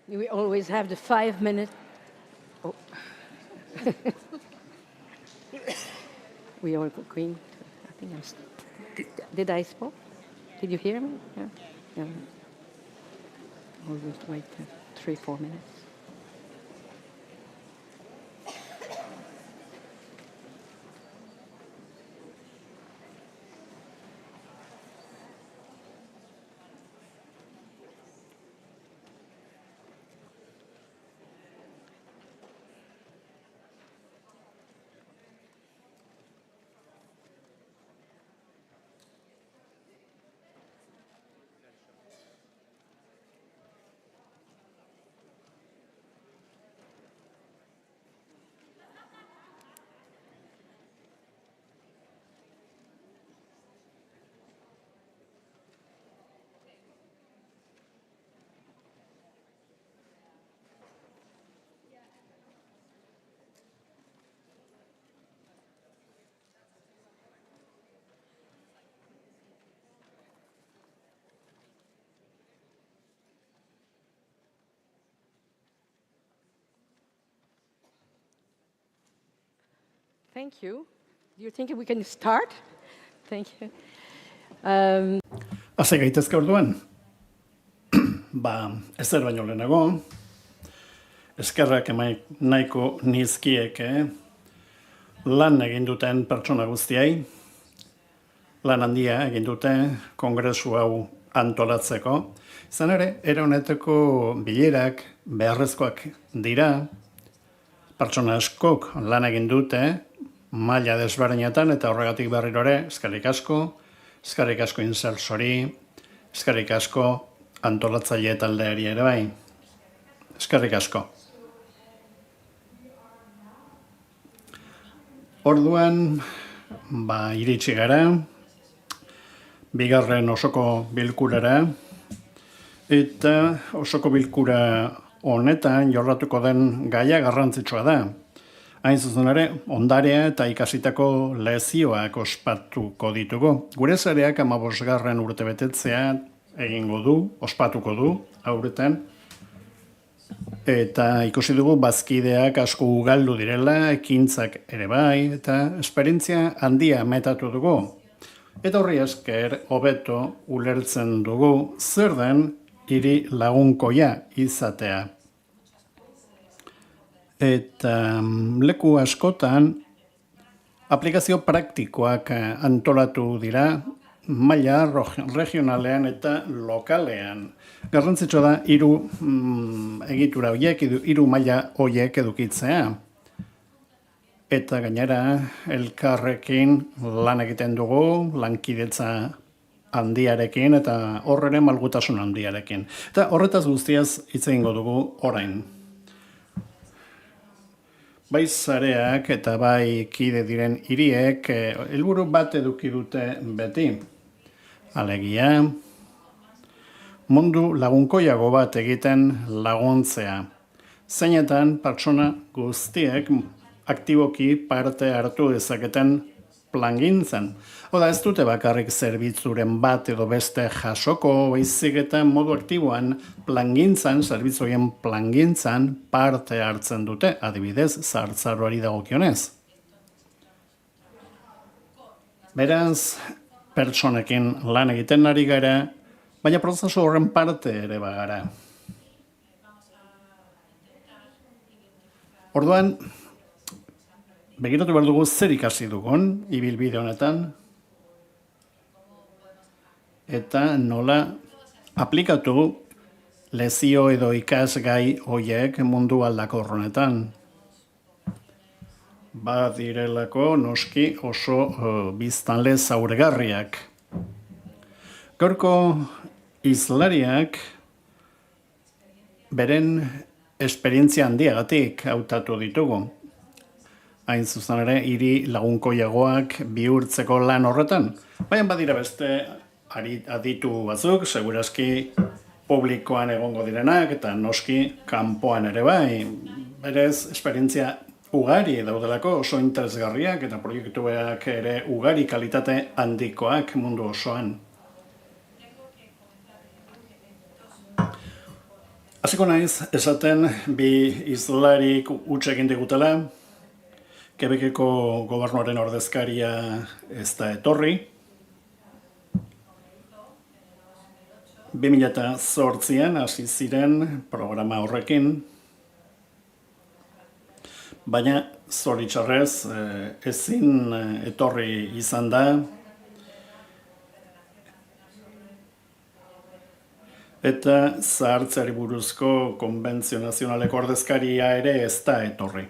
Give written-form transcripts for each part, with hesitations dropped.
We always have the 5 minute. Oh. We are going. I think did I spoke? Did you hear me? Yeah. Yeah. Always wait 3-4 minutes. Thank you. Do you think we can start? Thank you. Hase gaitezke orduan, ezer baino lehenago, eskerrak nahiko nizkieke lan egin duten pertsona guztiei, lan handia egin dute kongresu hau antolatzeko. Izan ere, era honetako bilerak beharrezkoak dira, pertsona askok lan egin dute, maila desberdinetan eta horregatik berriro ere, eskerrik asko insertsori, eskerrik asko antolatzaile taldeari ere bai. Eskerrik asko. Orduan, iritsi gara, bigarren osoko bilkurara, eta osoko bilkura honetan jorratuko den gaia garrantzitsua da. Hain zuzen ere, ondarea eta ikasitako lezioak ospatuko ditugu. Gure zareak 15. urtebetetzea egingo du, ospatuko du, aurretan. Eta ikusi dugu bazkideak asko ugaldu direla, ekintzak ere bai, eta esperientzia handia metatu dugu. Eta horri esker, hobeto ulertzen dugu zer den hiri lagunkoia izatea. Eta leku askotan aplikazio praktikoak antolatu dira maila regionalean eta lokalean. Garrantzitsua da egitura horiek, 3 maila horiek edukitzea. Eta gainera elkarrekin lan egiten dugu, lankidetza handiarekin eta horrere malgutasun handiarekin. Eta horretaz guztiaz hitz egingo dugu orain. Bai zareak eta bai kide diren hiriek helburu bat eduki dute beti. Alegia, mundu lagunkoiago bat egiten laguntzea. Zeinetan pertsona guztiek aktiboki parte hartu dezaketen plangintzan. Oda ez dute bakarrik zerbitzuren bat edo beste jasoko, baizik eta modu aktiboan plangintzan, zerbitzuien plangintzan parte hartzen dute, adibidez, zahartzaroari dagokionez. Beraz, pertsonekin lan egiten ari gara, baina prozesu horren parte ere bagara. Orduan, begiratu behar dugu zer ikasi dugun, ibilbide honetan, eta nola aplikatu lezio edo ikasgai hoiek mundu aldakor honetan. Badirelako noski oso biztanle zaurgarriak. Gaurko hizlariak beren esperientzia handiagatik hautatu ditugu. Hain zuzen ere, hiri lagunkoiagoak bihurtzeko lan horretan. Baina badira beste aditu batzuk, segurazki publikoan egongo direnak eta noski kanpoan ere bai. Berez, esperientzia ugari daudelako oso interesgarriak eta proiektuak ere ugari kalitate handikoak mundu osoan. Hasiko naiz esaten bi hizlarik huts egin digutela, Quebeceko gobernuaren ordezkaria ez da etorri. 2008an hasi ziren programa horrekin, baina zoritxarrez ezin etorri izan da, eta zahartzeari buruzko konbentzio nazionaleko ordezkaria ere ez da etorri.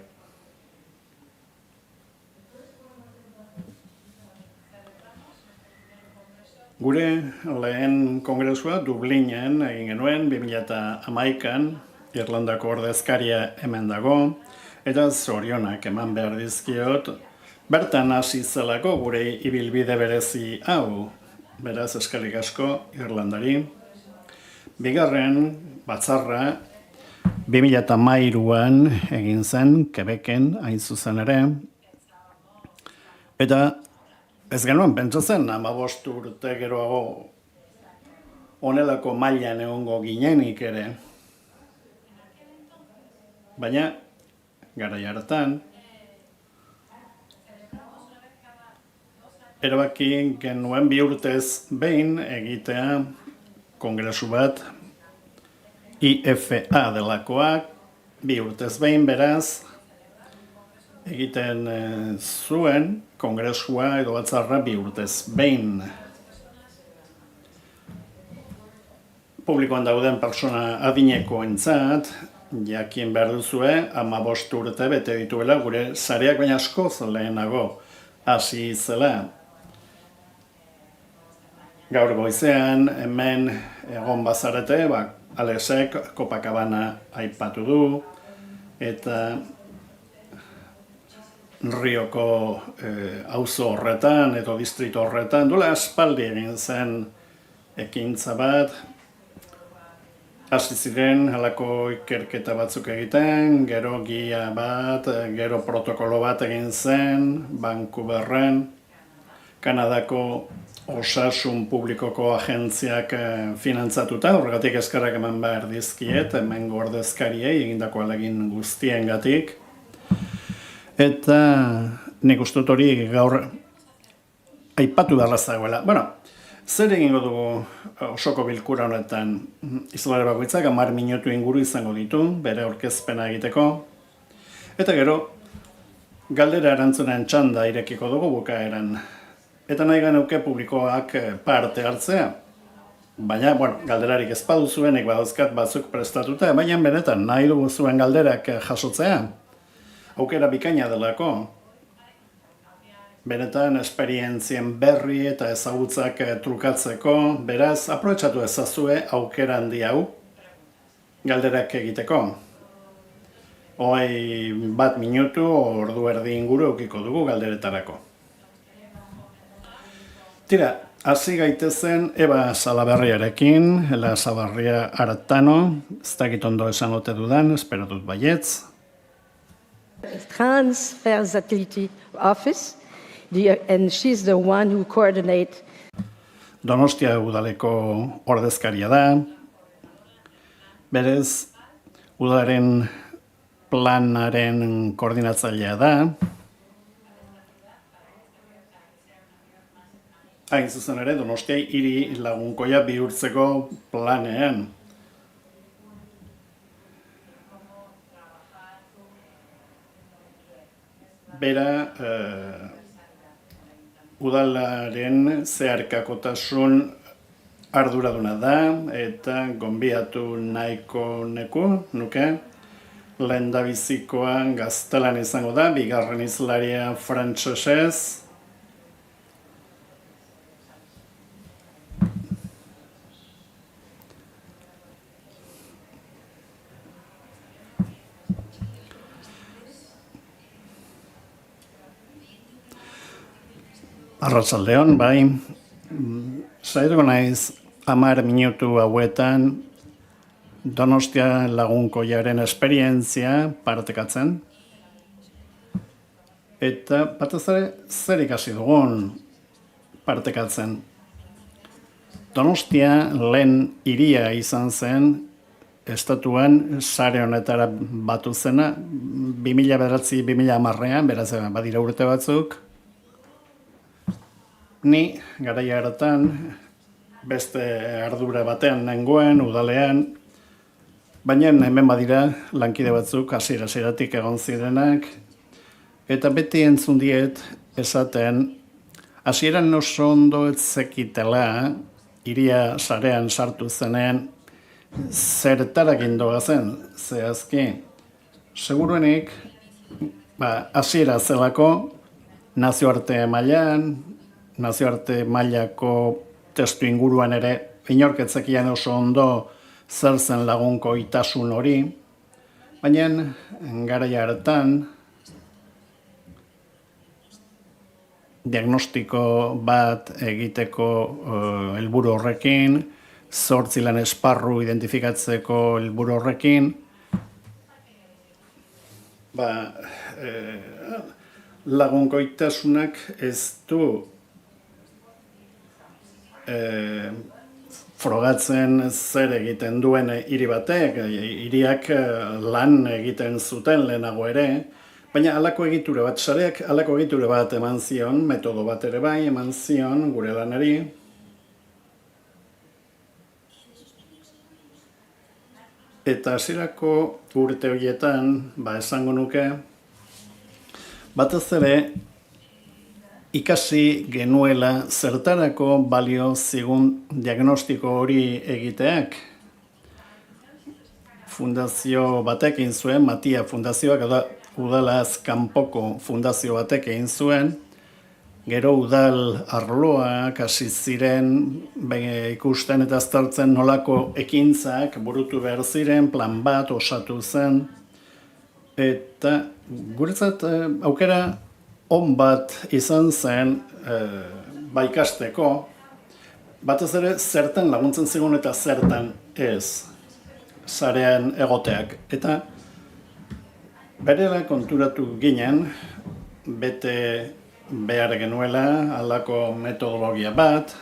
Gure lehen kongresua Dublinen egin genuen 2011an, Irlandako ordezkaria hemen dago, eta zorionak eman behar dizkiot, bertan hasi zelako gure ibilbide berezi hau, beraz eskerrik asko Irlandari. Bigarren batzarra 2013an egin zen Quebecen hain zuzen ere, eta ez genuen pentsatzen 15 urte geroago honelako mailan egongo ginenik ere. Baina garai hartan erabaki genuen 2 urtez behin egitea kongresu bat IFA delakoak, 2 urtez behin beraz egiten zuen kongresua edo batzarra 2 urtez behin. Publikoan dauden pertsona adinekoentzat jakin behar duzue 15 urte bete dituela gure sareak, baina askoz lehenago hasi zela. Gaur goizean hemen egon bazarete, Alexek Copacabana aipatu du, eta Rioko auzo horretan edo distrito horretan duela aspaldi egin zen ekintza bat. Hasi ziren halako ikerketa batzuk egiten, gero gia bat, gero protokolo bat egin zen Vancouverren, Kanadako osasun publikoko agentziak finantzatuta, horregatik eskerrak eman behar dizkiet, hemen ordezkariei egindako ahalegin guztiengatik. Eta nik uste dut hori gaur aipatu beharra zagoela. Bueno, zer egingo dugu osoko bilkura honetan? Izolare bakoitzak 10 minutu inguru izango ditu, bere aurkezpena egiteko. Eta gero, galdera erantzunen txanda irekiko dugu bukaeran. Eta nahi genuke publikoak parte hartzea. Baina, galderarik ez baduzuen, nik badauzkat batzuk prestatuta, baina benetan nahi dugu zuen galderak jasotzea. Aukera bikaina delako. Benetan esperientzien berri eta ezagutzak trukatzeko, beraz, aprobetxatu ezazue aukera handi hau galderak egiteko. 1 minutu, ordu erdi inguru eukiko dugu galderetarako. Tira, hasi gaitezen Eba Salaberriarekin, Ela Salaberria Artano, ez dakit ondo esan ote dudan, espero dut baietz. Transversatility Office, and she's the one who coordinates. Donostia udaleko ordezkaria da. Berez, udaren planaren koordinatzailea da. Hain zuzen ere, Donostia hiri lagunkoia bihurtzeko planean. Bera, udalaren zeharkakotasun arduraduna da, eta gonbiatu nahiko nuke. Lehendabizikoan gaztelan izango da, bigarren hizlaria frantsesez. Arratsaldeon, bai, saiatuko naiz 10 minutu hauetan Donostia lagunkoiaren esperientzia partekatzen. Eta batez ere zer ikasi dugun partekatzen. Donostia lehen hiria izan zen estatuan sare honetara batu zena, 2009-2010, beraz badira urte batzuk. Ni garaia hartan beste ardura batean nengoen, udalean, baina hemen badira lankide batzuk hasiera-hasieratik egon zirenak, eta beti entzun diet esaten, hasieran oso ondo ez zekitela, hiria sarean sartu zenean, zertarakin doa zen, zehazki. Seguruenik, hasiera zelako, nazioarte mailan, nazioarte mailako testu inguruan ere, inorketzekian oso ondo zer zen lagunko itasun hori, baina garaia hartan, diagnostiko bat egiteko helburu horrekin, 8 lan esparru identifikatzeko helburu horrekin, lagunkoitasunak ez du frogatzen zer egiten duen hiri batek, hiriak lan egiten zuten lehenago ere, baina halako egitura bat, sareak halako egitura bat eman zion, metodo bat ere bai eman zion gure lanari. Eta hasierako urte horietan, esango nuke, batez ere ikasi genuela zertarako balio zigun diagnostiko hori egiteak. Fundazio batek egin zuen, Matia Fundazioak, udalaz kanpoko fundazio batek egin zuen, gero udal arloak hasi ziren ikusten eta aztertzen nolako ekintzak burutu behar ziren, plan bat osatu zen, eta guretzat aukera on bat izan zen ikasteko, batez ere zertan laguntzen zigun eta zertan ez, sarean egoteak. Eta berela konturatu ginen, bete behar genuela, halako metodologia bat,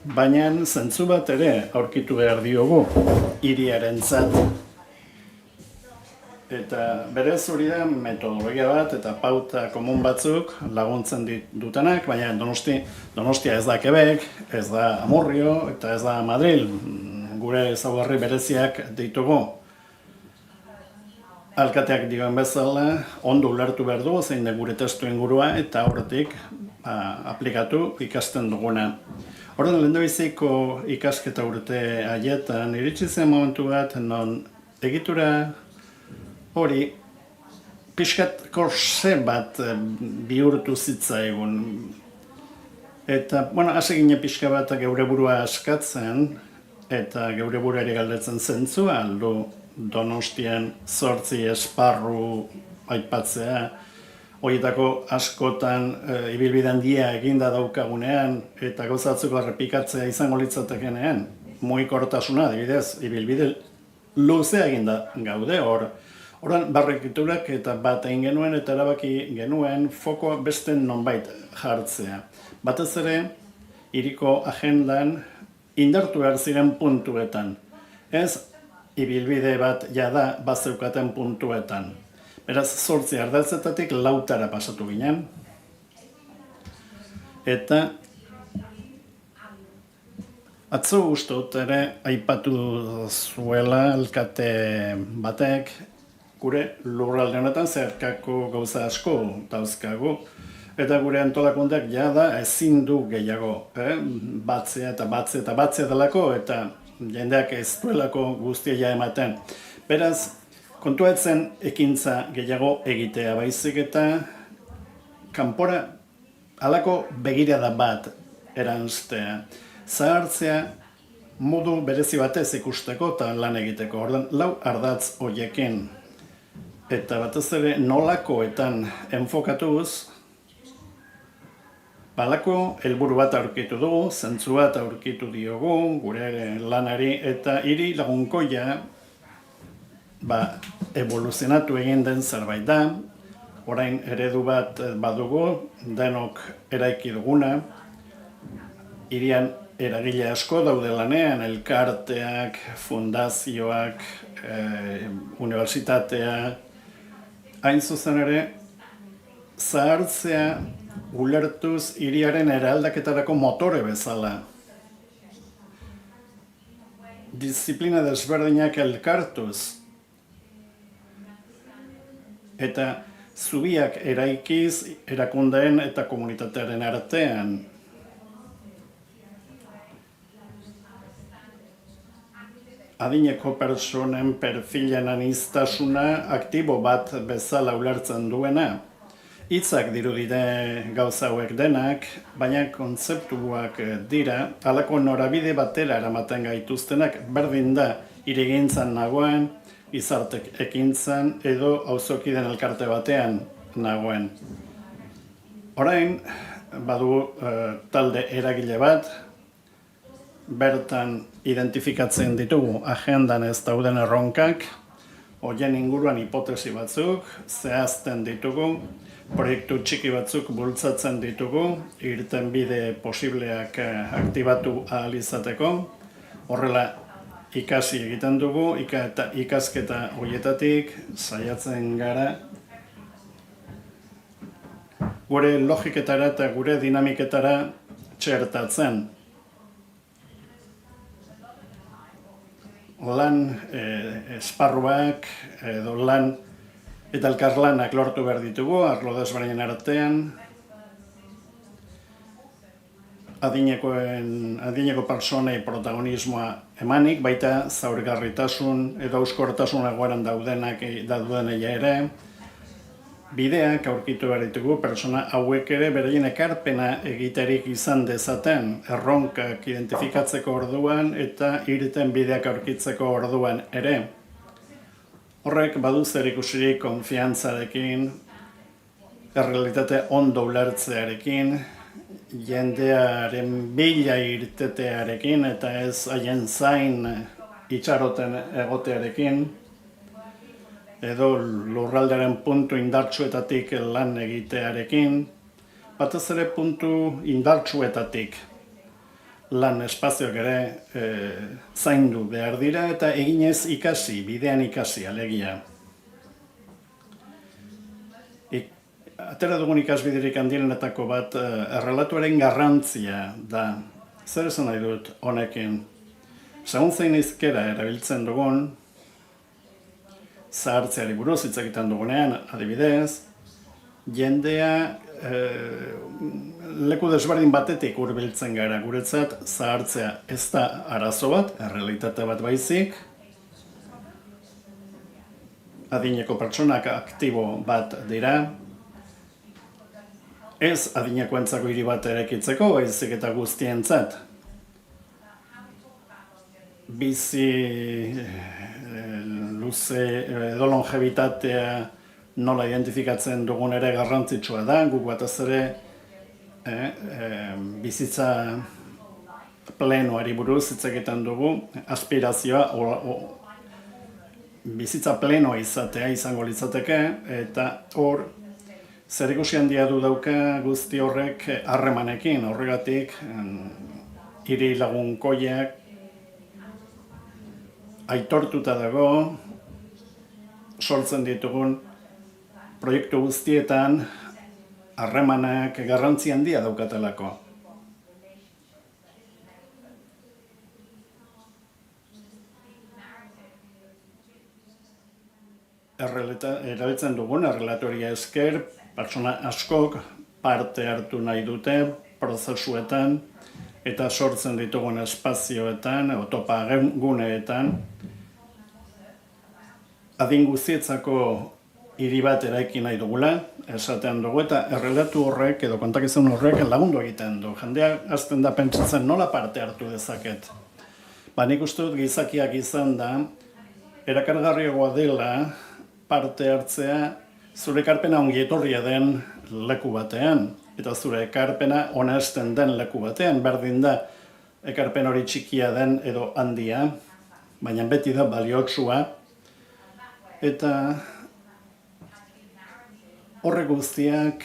baina zentzu bat ere aurkitu behar diogu hiriarentzat. Eta berez hori da metodologia bat eta pauta komun batzuk laguntzen dutenak, baina Donostia ez da Quebec, ez da Amurrio eta ez da Madril, gure ezaugarri bereziak ditugu. Alkateak dioen bezala, ondo ulertu behar dugu zein da gure testu ingurua eta horretik aplikatu ikasten duguna. Horren lehendabiziko ikasketa urte haietan iritsi zen momentu bat non egitura hori pixkat korse bat bihurtu zitzaigun. Eta, hasi ginen pixka bat geure burua askatzen eta geure buruari galdetzen zentzua aldu Donostian 8 esparru aipatzea, horietako askotan ibilbide handia eginda daukagunean eta gauzatzeko errepikatzea izango litzatekenean, mugikortasuna, adibidez, ibilbide luzea eginda gaude hor. Horan barrekiturak eta bat egin genuen eta erabaki genuen fokoa beste nonbait jartzea. Batez ere, hiriko agendan indartu behar ziren puntuetan. Ez ibilbide bat jada bazeukaten puntuetan. Beraz, 8 ardatzetatik 4 pasatu ginen. Eta atzo ustot ere aipatu zuela alkate batek, gure lurralde honetan zeharkako gauza asko dauzkagu, eta gure antolakundeak jada ezin du gehiago, batzea eta batzea delako, eta jendeak ez duelako guztia ematen. Beraz, kontuetzen ekintza gehiago egitea baizik eta kanpora halako begirada bat eranztea. Zahartzea modu berezi batez ikusteko eta lan egiteko. Ordan 4 ardatz horiekin. Eta batez ere nolakoetan enfokatuz, halako helburu bat aurkitu dugu, zentzu bat aurkitu diogu, gure lanari, eta hiri lagunkoia evoluzionatu egin den zerbait da, orain eredu bat badugu, denok eraiki duguna, hirian eragile asko daude lanean, elkarteak, fundazioak, unibertsitatea, hain zuzen ere, zahartzea ulertuz hiriaren eraldaketarako motore bezala. Disiplina desberdinak elkartuz eta zubiak eraikiz erakundeen eta komunitatearen artean. Adineko personen perfilen aniztasuna aktibo bat bezala ulertzen duena. Hitzak dirudite gauza hauek denak, baina kontzeptuak dira, halako norabide batera eramaten gaituztenak berdin da hirigintzan nagoen, gizartek ekintzan edo auzokideen elkarte batean nagoen. Orain, badu talde eragile bat, bertan identifikatzen ditugu agendan ez dauden erronkak, horien inguruan hipotesi batzuk, zehazten ditugu, proiektu txiki batzuk bultzatzen ditugu, irtenbide posibleak aktibatu ahal izateko, horrela ikasi egiten dugu, eta ikasketa horietatik saiatzen gara gure logiketara eta gure dinamiketara txertatzen. Lan esparruak edo lan eta elkarlanak lortu behar ditugu, arlo desberdinen artean, adineko personei protagonismoa emanik, baita zaurgarritasun edo euskortasun egoeran daudenei ere, bideak aurkitu behar ditugu, persona hauek ere beraien ekarpena egiterik izan dezaten, erronkak identifikatzeko orduan eta irten bideak aurkitzeko orduan ere. Horrek badu zer ikusirik konfiantzarekin, errealitate ondo ulertzearekin, jendearen bila irtetearekin eta ez haien zain itxaroten egotearekin, edo lurraldaren puntu indartsuetatik lan egitearekin, batez ere puntu indartsuetatik lan espazioak ere zaindu behar dira eta eginez ikasi, bidean ikasi, alegia. Atera dugun ikasbiderik handienetako bat errelatuaren garrantzia da. Zer esan nahi dut honekin? Segun zein hizkera erabiltzen dugun, zahartzeari buruz hitz egiten dugunean, adibidez, jendea leku desberdin batetik hurbiltzen gara. Guretzat zahartzea ez da arazo bat, errealitate bat baizik, adineko pertsonak aktibo bat dira, ez adinekoentzako hiri bat eraikitzeko, baizik eta guztientzat. Bizi luze edo longevitatea nola identifikatzen dugun ere garrantzitsua da, guk batez ere bizitza plenoari buruz hitz egiten dugu, aspirazioa bizitza plenoa izatea izango litzateke, eta hor zerikusi handia du dauka guzti horrek harremanekin, horregatik hiri lagunkoiak aitortuta dago sortzen ditugun proiektu guztietan harremanak garrantzi handia daukatelako. Erabiltzen dugun errelatoria esker, pertsona askok parte hartu nahi dute prozesuetan eta sortzen ditugun espazioetan, topa guneetan, adin guztietzako hiri bat eraiki nahi dugula, esaten dugu, eta errelatu horrek edo kontakizun horrek lagundu egiten du. Jendea hasten da pentsatzen nola parte hartu dezaket. Nik uste dut gizakiak izan da, erakargarriagoa dela parte hartzea zure ekarpena ongi etorria den leku batean, eta zure ekarpena onesten den leku batean, berdin da ekarpen hori txikia den edo handia, baina beti da baliotsua, eta Horrek guztiak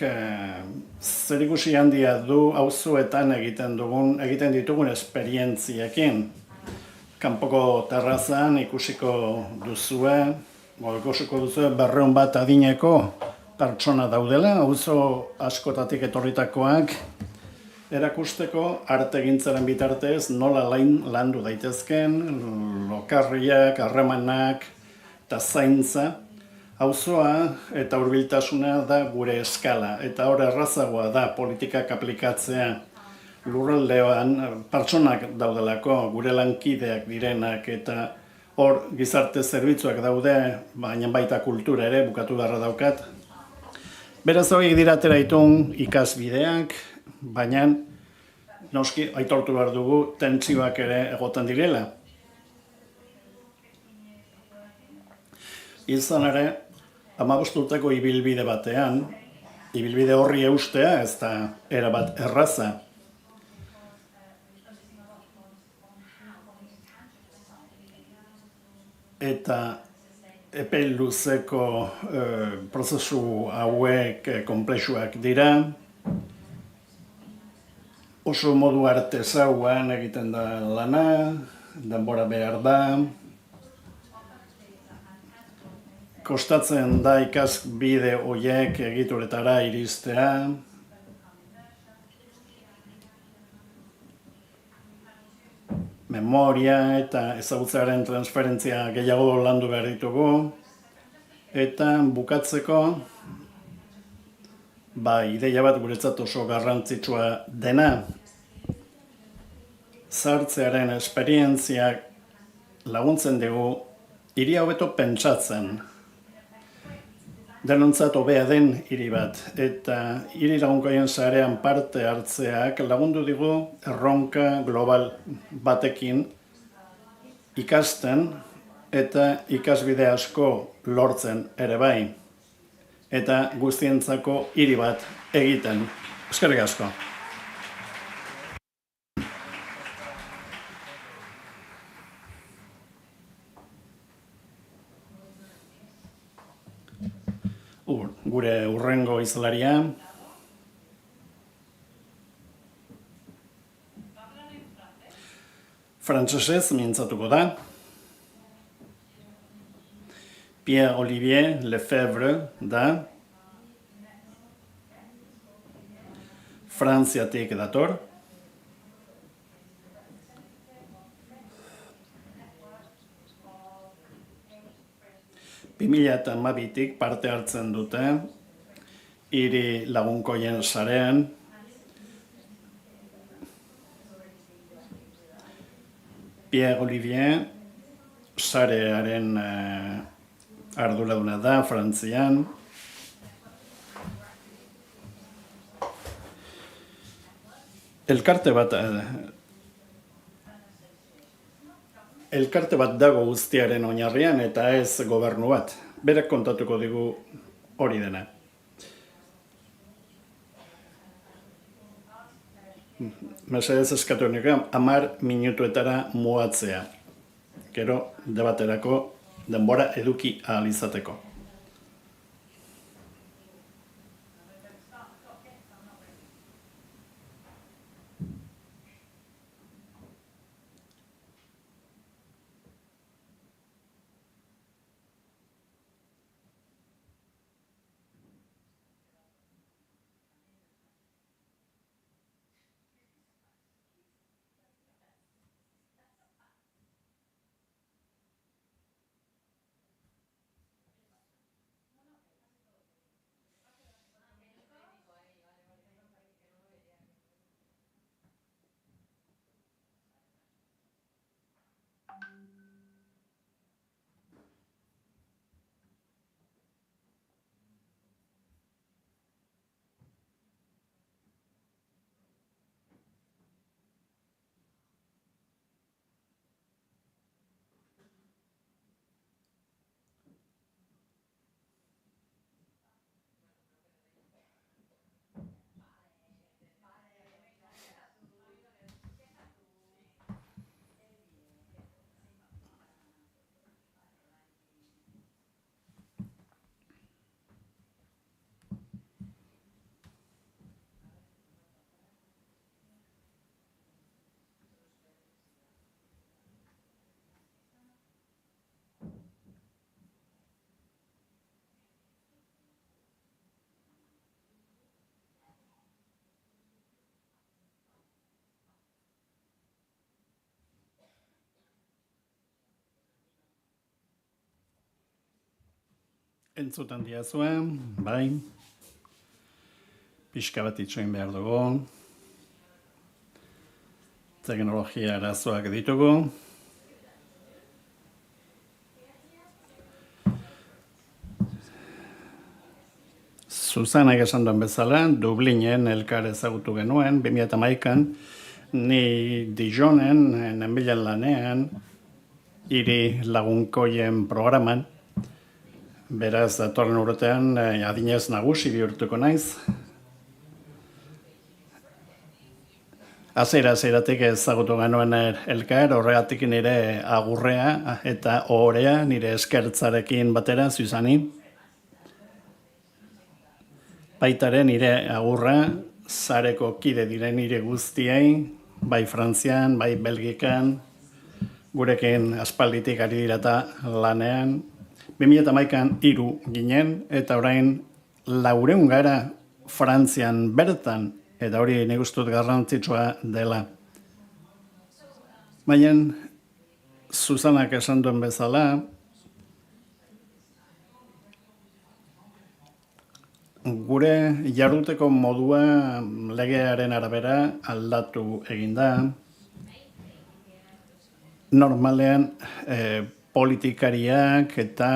zerikusi handia du auzoetan egiten ditugun esperientziekin. Kanpoko terrazan ikusiko duzue, ikusiko duzue 200 bat adineko pertsona daudela, auzo askotatik etorritakoak, erakusteko artegintzaren bitartez nola landu daitezken, lokarriak, harremanak eta zaintza. Auzoa eta hurbiltasuna da gure eskala, eta hor errazagoa da politikak aplikatzea lurraldean pertsonak daudelako, gure lankideak direnak, eta hor gizarte zerbitzuak daude, baina baita kultura ere, bukatu beharra daukat. Beraz horiek dira atera ditun ikasbideak, baina noski aitortu behar dugu tentsioak ere egoten direla. Izan ere, 15 urteko ibilbide batean, ibilbide horri eustea ez da erabat erraza. Eta epe luzeko prozesu hauek konplexuak dira. Oso modu artesauan egiten da lana, denbora behar da. Kostatzen da ikasbide horiek egituretara iristea. Memoria eta ezagutzearen transferentzia gehiago landu behar ditugu. Eta bukatzeko, ideia bat guretzat oso garrantzitsua dena. Zahartzearen esperientziak laguntzen dugu hiria hobeto pentsatzen. Denontzat hobea den hiri bat, eta hiri lagunkoien sarean parte hartzeak lagundu digu erronka global batekin ikasten eta ikasbide asko lortzen ere bai, eta guztientzako hiri bat egiten. Eskerrik asko. Gure hurrengo hizlaria. Frantsesez mintzatuko da. Pierre-Olivier Lefebvre da. Frantziatik dator. Eta 2012tik parte hartzen dute hiri lagunkoien sarean. Pierre-Olivier sarearen arduraduna da Frantzian. Elkarte bat dago guztiaren oinarrian eta ez gobernu bat. Berak kontatuko digu hori dena. Mesedez eskatu nika 10 minutuetara mugatzea. Gero debaterako denbora eduki ahal izateko. Entzuten diazuen, bai. Pixka bat itxoin behar dugu. Teknologia arazoak ditugu. Susanak esan duen bezala, Dublinen elkar ezagutu genuen, 2011an, ni Dijonen, nenbilen lanean, hiri lagunkoien programan, beraz, datorren urtean, adinez nagusi bihurtuko naiz. Hasieratik ezagutu genuen elkar, horregatik nire agurrea eta ohorea nire eskertzarekin batera, Susani. Baitaren nire agurra, zareko kide diren nire guztiei, bai Frantzian, bai Belgikan, gurekin aspalditik ari dirata lanean. 2011an 3 ginen, eta orain 400 gara Frantzian bertan, eta hori nik uste dut garrantzitsua dela. Baina, Susanak esan duen bezala, gure jarduteko modua legearen arabera aldatu egin da. Normalean politikariak eta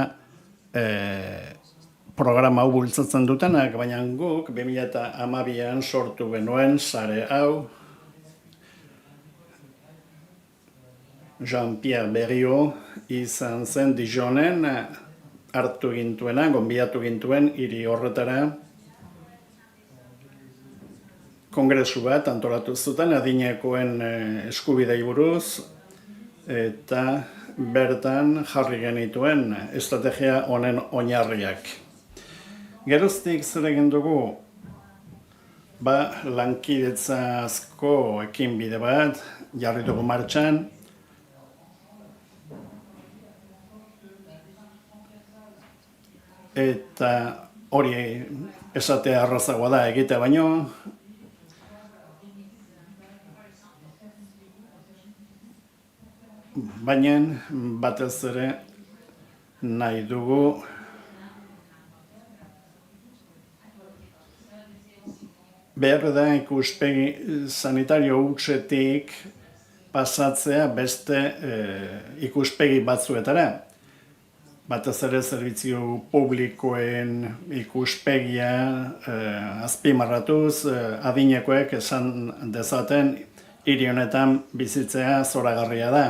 programa hau bultzatzen dutenak, baina guk 2012an sortu genuen sare hau. Jean-Pierre Berriot izan zen Dijonen hartu gintuena, gonbidatu gintuen hiri horretara. Kongresu bat antolatu zuten adinekoen eskubidei buruz, eta bertan jarri genituen estrategia honen oinarriak. Geroztik zer egin dugu, lankidetzazko ekinbide bat jarri dugu martxan, eta hori esatea arrazagoa da egitea baino, baina batez ere nahi dugu behar da ikuspegi sanitario hutsetik pasatzea beste ikuspegi batzuetara. Batez ere zerbitzu publikoen ikuspegia azpimarratuz, adinekoek esan dezaten hiri honetan bizitzea zoragarria da.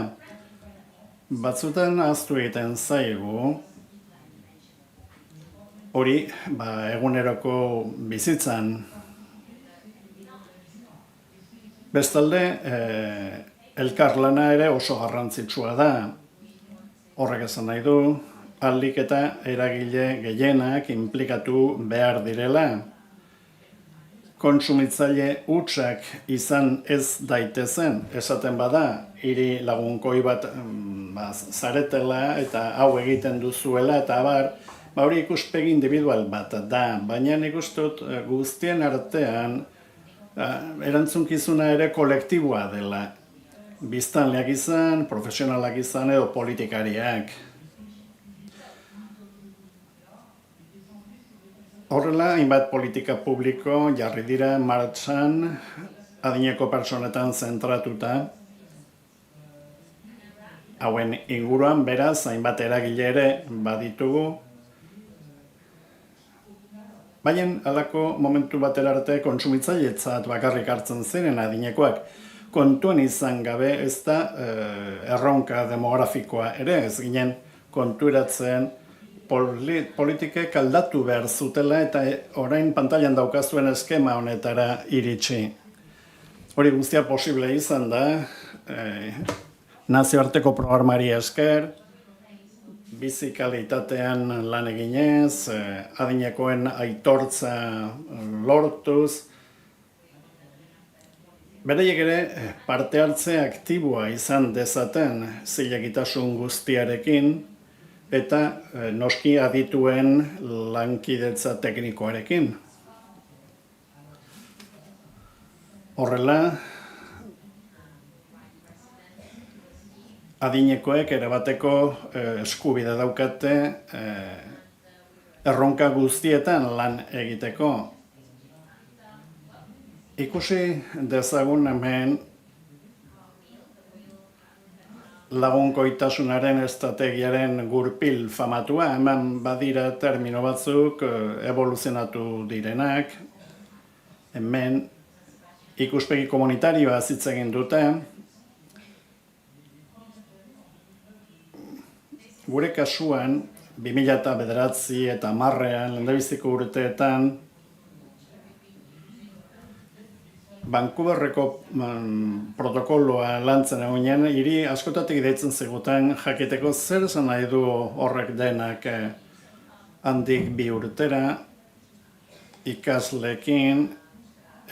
Batzutan ahaztu egiten zaigu, hori eguneroko bizitzan. Bestalde, elkarlana ere oso garrantzitsua da. Horrek esan nahi du, ahalik eta eragile gehienak inplikatu behar direla. Kontsumitzaile hutsak izan ez daitezen, esaten bada, hiri lagunkoi bat zaretela eta hau egiten duzuela, eta hori ikuspegi individual bat da, baina nik uste dut guztien artean erantzunkizuna ere kolektiboa dela. Biztanleak izan, profesionalak izan edo politikariak. Horrela, hainbat politika publiko jarri dira martxan adineko pertsonetan zentratuta. Hauen inguruan, beraz, hainbat eragile ere baditugu. Baina, halako momentu batera arte kontsumitzailetzat bakarrik hartzen ziren adinekoak. Kontuan izan gabe ez da erronka demografikoa ere, ez ginen konturatzen politikek aldatu behar zutela eta orain pantailan daukazuen eskema honetara iritsi. Hori guztia posible izan da, nazioarteko programari esker, bizi kalitatean lan eginez, adinekoen aitortza lortuz, beraiek ere parte hartze aktiboa izan dezaten zilegitasun guztiarekin eta noski adituen lankidetza teknikoarekin. Horrela, adinekoek erabateko eskubide daukate erronka guztietan lan egiteko. Ikusi dezagun hemen lagunkoitasunaren estrategiaren gurpil famatua, hemen badira termino batzuk evoluzionatu direnak, hemen ikuspegi komunitarioa hitz egin dute, gure kasuan 2009 eta 2010 lehendabiziko urteetan Vancouverreko protokoloa lantzen egunean, hiri askotatik deitzen ziguten jakiteko zer esan nahi du horrek denak handik 2 urtera ikasleekin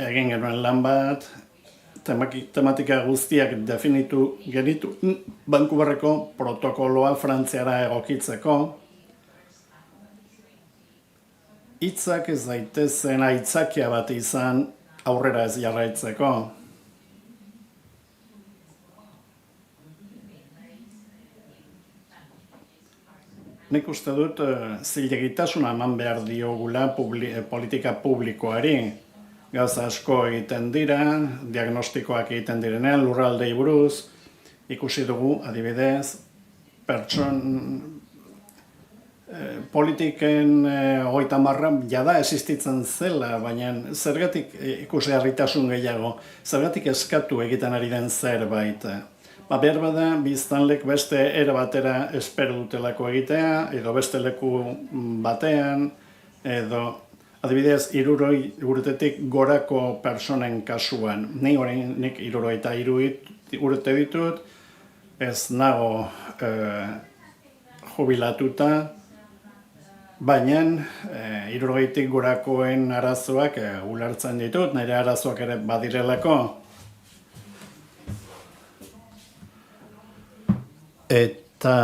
egin genuen lan bat, tematika guztiak definitu genitu Vancouverreko protokoloa Frantziara egokitzeko. Hitzak ez daitezen aitzakia bat izan aurrera ez jarraitzeko. Nik uste dut zilegitasuna eman behar diogula politika publikoari. Gauza asko egiten dira, diagnostikoak egiten direnean, lurraldei buruz, ikusi dugu, adibidez, politiken 30 jada existitzen zela, baina zergatik ikusgarritasun gehiago, zergatik eskatu egiten ari den zerbait. Behar bada, biztanlek beste era batera espero dutelako egitea, edo beste leku batean, edo adibidez, 60 urtetik gorako personen kasuan. Nik 63 urte ditut, ez nago jubilatuta, baina 60tik gorakoen arazoak ulertzen ditut, nire arazoak ere badirelako. Eta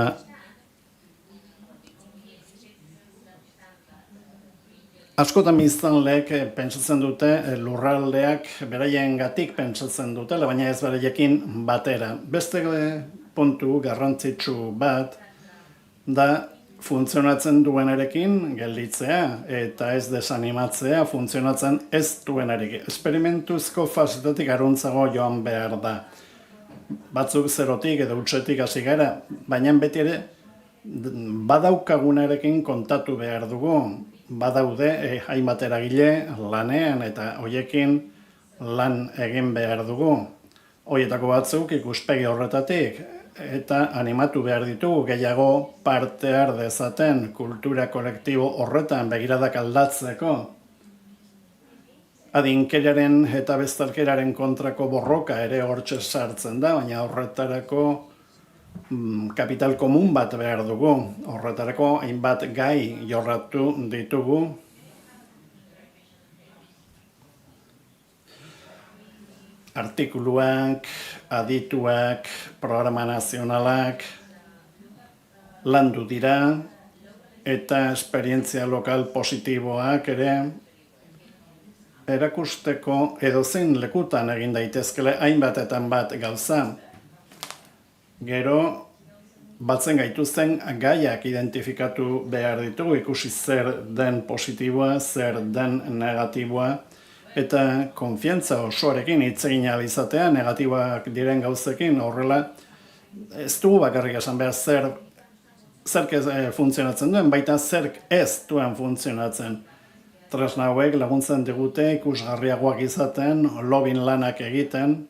askotan biztanleek pentsatzen dute lurraldeak beraiengatik pentsatzen dutela, baina ez beraiekin batera. Beste puntu garrantzitsu bat da funtzionatzen duenarekin gelditzea eta ez desanimatzea funtzionatzen ez duenarekin. Esperimentuzko fasetatik aruntzago joan behar da. Batzuk zerotik edo utzetik hasi gara, baina beti ere badaukagunarekin kontatu behar dugu. Badaude hainbat eragile lanean eta hoiekin lan egin behar dugu. Hoietako batzuk ikuspegi horretatik eta animatu behar ditugu gehiago parte har dezaten kultura kolektibo horretan begiradak aldatzeko. Adinkeriaren eta bestalkeraren kontrako borroka ere hortxe sartzen da, baina horretarako kapital komun bat behar dugu. Horretarako hainbat gai jorratu ditugu. Artikuluak, adituak, programa nazionalak landu dira eta esperientzia lokal positiboak ere erakusteko edozein lekutan egin daitezkele hainbatetan bat gauza. Gero batzen gaituzten gaiak identifikatu behar ditugu, ikusi zer den positiboa, zer den negatiboa, eta konfiantza osoarekin hitz egin ahal izatea negatiboak diren gauzekin, horrela ez dugu bakarrik esan behar zerk funtzionatzen duen, baita zerk ez duen funtzionatzen. Tresna hauek laguntzen digute ikusgarriagoak izaten, lobin lanak egiten,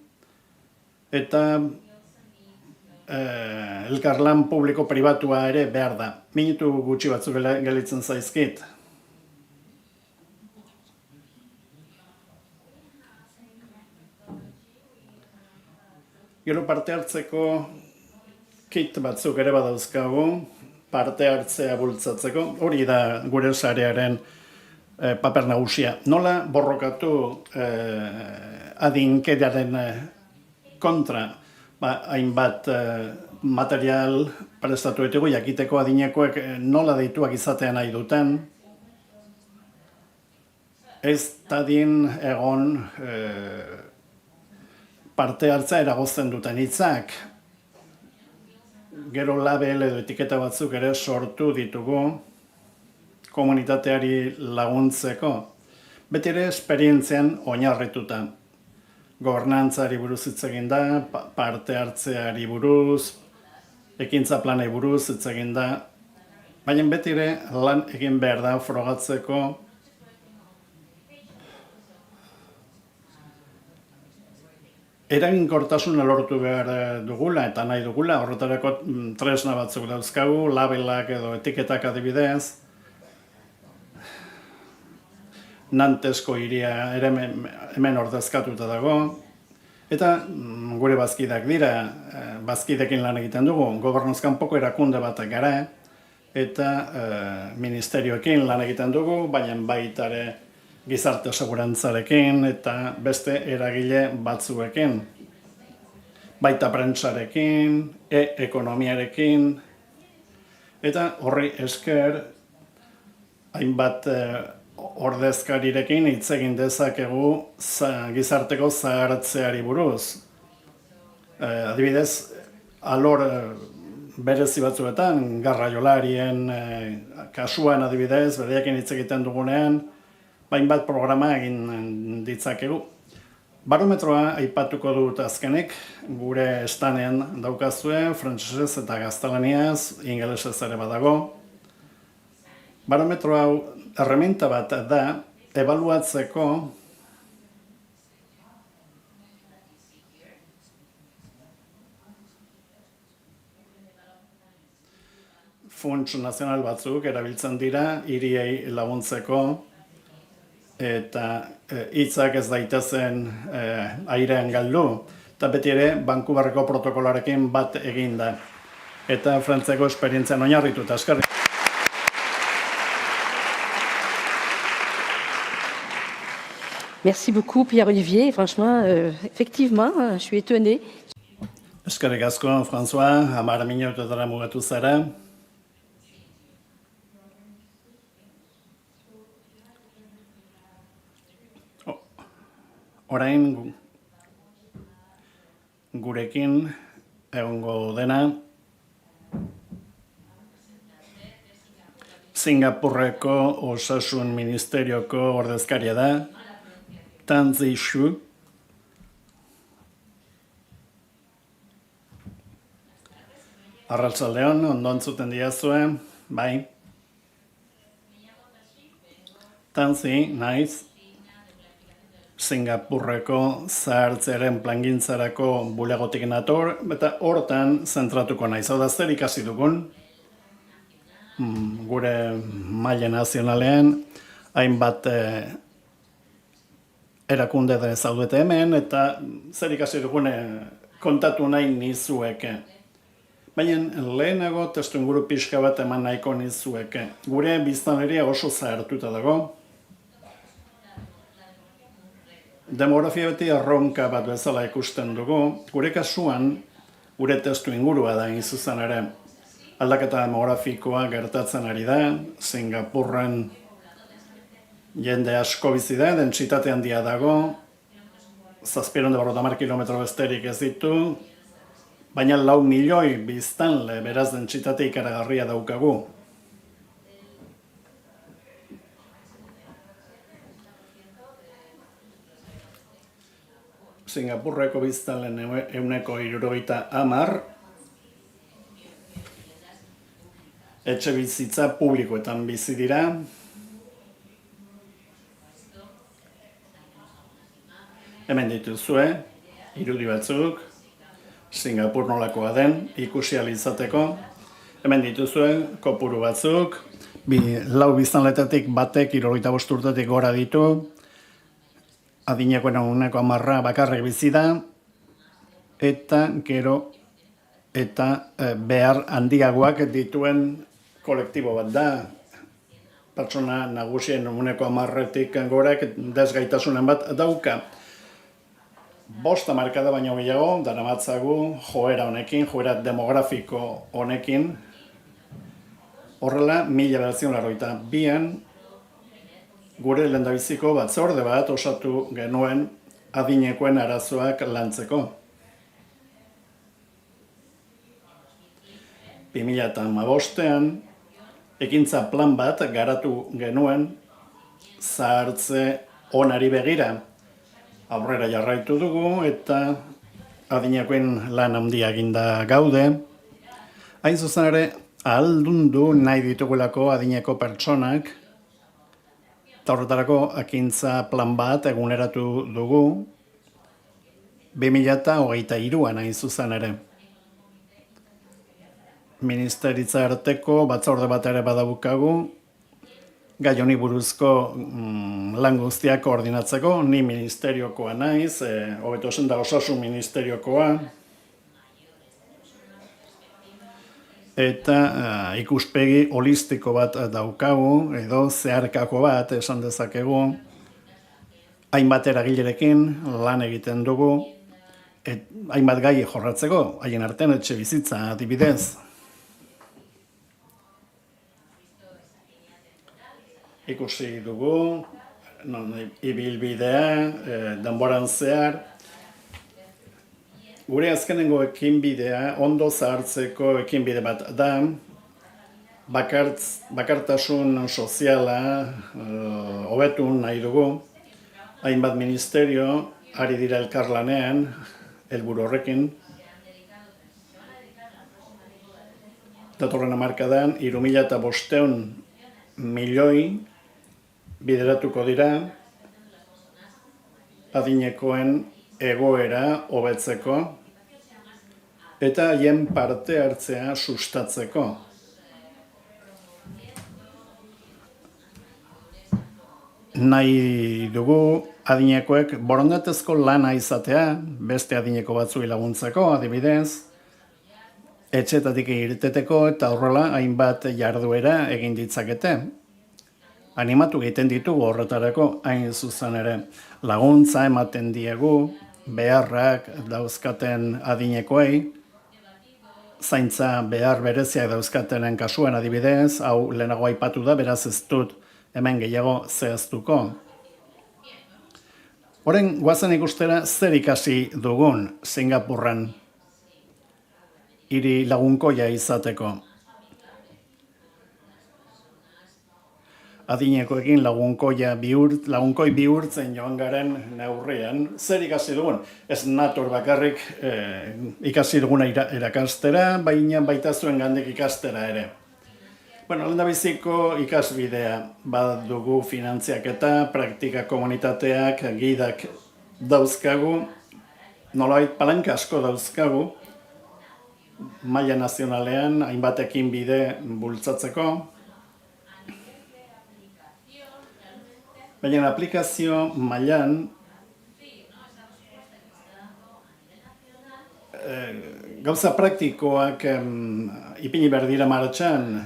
eta elkarlan publiko-pribatua ere behar da. Minutu gutxi batzuk gelitzen zaizkit. Gero parte hartzeko kit batzuk ere badauzkagu, parte hartzea bultzatzeko, hori da gure sarearen paper nagusia. Nola borrokatu adinkeriaren kontra, hainbat material prestatu ditugu, jakiteko adinekoek nola deituak izatea nahi duten, ez dadin egon parte hartza eragozten duten hitzak. Gero label edo etiketa batzuk ere sortu ditugu, komunitateari laguntzeko, beti ere esperientzian oinarrituta. Gobernantzari buruz hitz egin da, parte hartzeari buruz, ekintza planei buruz hitz egin da, baina beti ere lan egin behar da frogatzeko eraginkortasuna lortu behar dugula eta nahi dugula, horretarako tresna batzuk dauzkagu, labelak edo etiketak adibidez, Nantesko hiria ere hemen ordezkatuta dago, eta gure bazkideak dira, bazkidekin lan egiten dugu, gobernuz kanpoko erakunde batek gara, eta ministerioekin lan egiten dugu, baina baita ere gizarte segurantzarekin eta beste eragile batzuekin, baita prentsarekin, ekonomiarekin, eta horri esker hainbat ordezkarirekin hitz egin dezakegu gizarteko zahartzeari buruz. Adibidez, alor berezi batzuetan, garraiolarien kasuan adibidez, bereekin hitz egiten dugunean, hainbat programa egin ditzakegu. Barometroa aipatuko dut azkenik, gure estanean daukazue, frantsesez eta gaztelaniaz, ingelesez ere badago. Barometro hau erreminta bat da, ebaluatzeko funts nazional batzuk erabiltzen dira, hiriei laguntzeko, eta hitzak ez daitezen airean galdu, eta beti ere Vancouverreko protokolarekin bat egin da. Eta Frantziako esperientzian oinarrituta eskerrik. Merci beaucoup, Pierre-Olivier. Franchement, effectivement, je suis étonnée. Eskerrik asko, François, 10 minutetara mugatu zara. Orain gurekin egongo dena Singapurreko Osasun Ministerioko ordezkaria da, Tan Zixu. Arratsaldeon, ondo entzuten diazue, bai. Tan Zi, naiz. Singapurreko zahartzearen plangintzarako bulegotik nator, eta hortan zentratuko naiz. Hau da, zer ikasi dugun, gure maila nazionalean, hainbat erakunde da zaudete hemen, eta zer ikasi dugun kontatu nahi nizueke. Baina lehenago testuinguru pixka bat eman nahiko nizueke. Gure biztanleria oso zahartuta dago, demografia beti erronka bat bezala ikusten dugu. Gure kasuan, gure testu ingurua da zuzen ere. Aldaketa demografikoa gertatzen ari da, Singapurren jende asko bizi da, dentsitate handia dago, 750 kilometro besterik ez ditu, baina 4 milioi biztanle, beraz dentsitate ikaragarria daukagu. Singapurreko biztanleen 70% etxe bizitza publikoetan bizi dira. Hemen dituzue, irudi batzuk, Singapur nolakoa den, ikusi ahal izateko. Hemen dituzue, kopuru batzuk, 4 biztanletatik batek 75 urtetik gora ditu, adinekoen 10% bakarrik bizi da, eta gero eta behar handiagoak dituen kolektibo bat da. Pertsona nagusien 10%tik gorak desgaitasunen bat dauka. 5 hamarkada baino gehiago daramatzagu joera honekin, joera demografiko honekin. Horrela, 1982an gure lehendabiziko batzorde bat osatu genuen adinekoen arazoak lantzeko. 2015an ekintza plan bat garatu genuen zahartze onari begira. Aurrera jarraitu dugu eta adinekoen lan handia eginda gaude. Hain zuzen ere, ahaldundu nahi ditugulako adineko pertsonak, eta horretarako ekintza plan bat eguneratu dugu 2023an hain zuzen ere. Ministeritza arteko batzorde bat ere badaukagu, gai honi buruzko lan guztiak koordinatzeko, ni ministeriokoa naiz, hobeto esan da osasun ministeriokoa, eta ikuspegi holistiko bat daukagu, edo zeharkako bat esan dezakegu, hainbat eragilerekin lan egiten dugu, hainbat gai jorratzeko, haien artean etxe bizitza adibidez. Ikusi dugu, ibilbidea, denboran zehar. Gure azkenengo ekinbidea, ondo zahartzeko ekinbide bat da, bakartasun soziala hobetu nahi dugu. Hainbat ministerio ari dira elkarlanean, helburu horrekin. Datorren hamarkadan 3.500 milioi bideratuko dira adinekoen egoera hobetzeko eta haien parte hartzea sustatzeko. Nahi dugu adinekoek borondatezko lana izatea, beste adineko batzuei laguntzeko, adibidez, etxetatik irteteko eta horrela hainbat jarduera egin ditzakete. Animatu egiten ditugu horretarako hain zuzen ere. Laguntza ematen diegu, beharrak dauzkaten adinekoei, zaintza behar bereziak dauzkatenen kasuan adibidez, hau lehenago aipatu da, beraz ez dut hemen gehiago zehaztuko. Orain, goazen ikustera zer ikasi dugun Singapurran hiri lagunkoia izateko. Adinekoekin lagunkoi bihurtzen joan garen neurrian, zer ikasi dugun? Ez nator bakarrik ikasi duguna erakastera, baina baita zuen gandik ikastera ere. Lehendabiziko ikasbidea badugu finantziaketa, praktika komunitateak, gidak dauzkagu, nolabait palanka asko dauzkagu, maila nazionalean hainbat ekinbide bultzatzeko. Baina aplikazio mailan gauza praktikoak ipini behar dira martxan.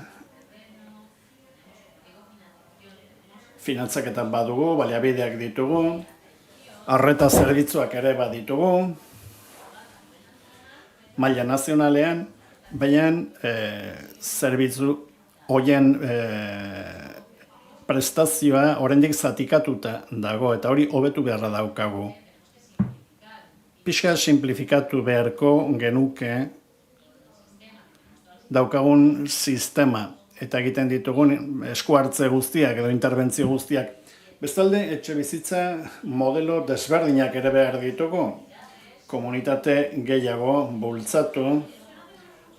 Finantzaketan badugu, baliabideak ditugu, arreta zerbitzuak ere baditugu, maila nazionalean, baina zerbitzu horien prestazioa oraindik zatikatuta dago eta hori hobetu beharra daukagu. Pixka simplifikatu beharko genuke daukagun sistema eta egiten ditugun esku hartze guztiak edo interbentzio guztiak. Bestalde, etxe bizitza modelo desberdinak ere behar ditugu. Komunitate gehiago bultzatu,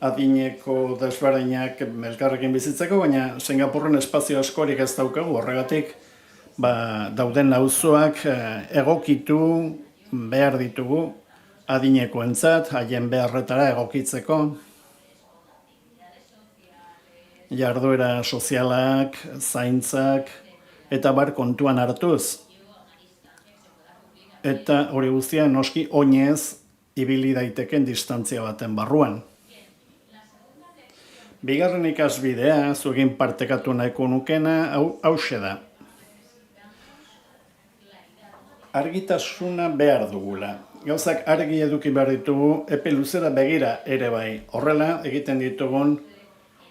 adineko desberdinak elkarrekin bizitzeko, baina Singapurren espazio askorik ez daukagu, horregatik dauden auzoak egokitu behar ditugu adinekoentzat, haien beharretara egokitzeko. Jarduera sozialak, zaintzak, eta bar kontuan hartuz. Eta hori guztia noski oinez ibili daiteken distantzia baten barruan. Bigarren ikasbidea, zuegin partekatu nahiko nukena, hauxe da. Argitasuna behar dugula. Gauzak argi eduki behar ditugu, epe luzera begira ere bai. Horrela egiten ditugun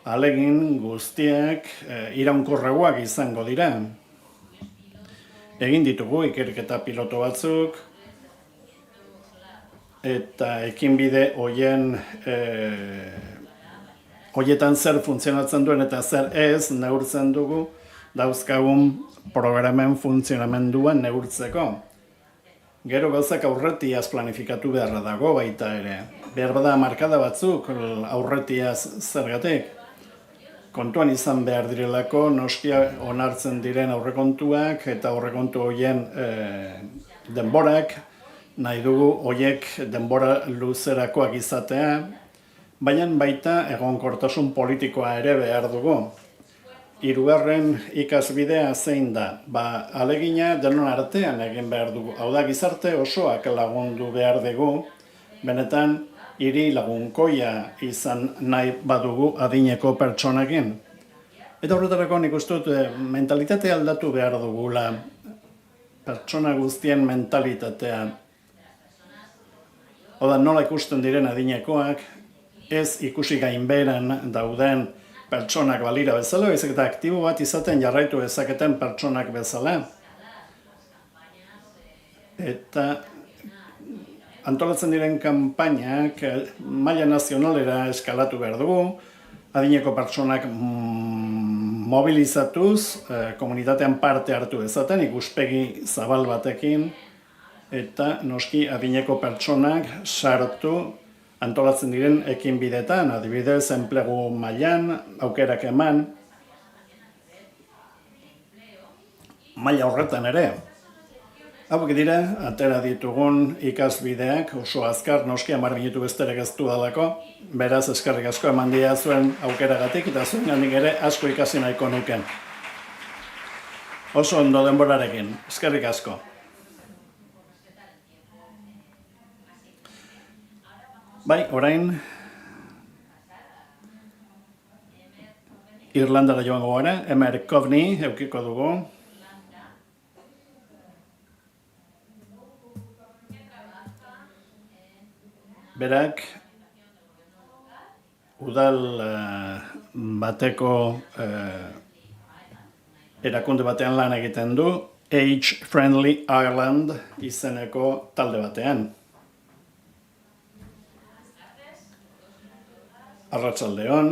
ahalegin guztiak iraunkorragoak izango dira. Egin ditugu ikerketa piloto batzuk, eta ekinbide horien Horietan zer funtzionatzen duen eta zer ez neurtzen dugu dauzkagun programen funtzionamendua neurtzeko. Gero gauzak aurretiaz planifikatu beharra dago baita ere. Behar bada markada batzuk aurretiaz zergatik. Kontuan izan behar direlako noskia onartzen diren aurrekontuak eta aurrekontu horien denborak, nahi dugu horiek denbora luzerakoak izatea, baina baita egonkortasun politikoa ere behar dugu. Hirugarren ikasbidea zein da? Alegina denon artean egin behar dugu. Hau da, gizarte osoak lagundu behar dugu, benetan hiri lagunkoia izan nahi badugu adineko pertsonekin. Eta horretarako nik uste dut mentalitatea aldatu behar dugula, pertsona guztien mentalitatea. Hau da, nola ikusten diren adinekoak, ez ikusi gainbeheran dauden pertsonak balira bezala, baizik eta aktibo bat izaten jarraitu ezaketen pertsonak bezala. Eta antolatzen diren kanpainak maila nazionalera eskalatu behar dugu, adineko pertsonak mobilizatuz, komunitatean parte hartu dezaten, ikuspegi zabal batekin, eta noski adineko pertsonak sartu antolatzen diren ekinbidetan, adibidez, enplegu mailan, aukerak eman, maila horretan ere. Hauek dira, atera ditugun ikasbideak, oso azkar, noski 10 minutu besterik ez dudalako, beraz eskerrik asko eman dira zuen aukeragatik, eta zuen gandik ere asko ikasi nahiko nuken. Oso ondo denborarekin, eskerrik asko. Bai, orain Irlandara joango gara, Emer Coveney eukiko dugu. Berak udal bateko erakunde batean lan egiten du, Age Friendly Ireland izeneko talde batean. Arratsaldeon.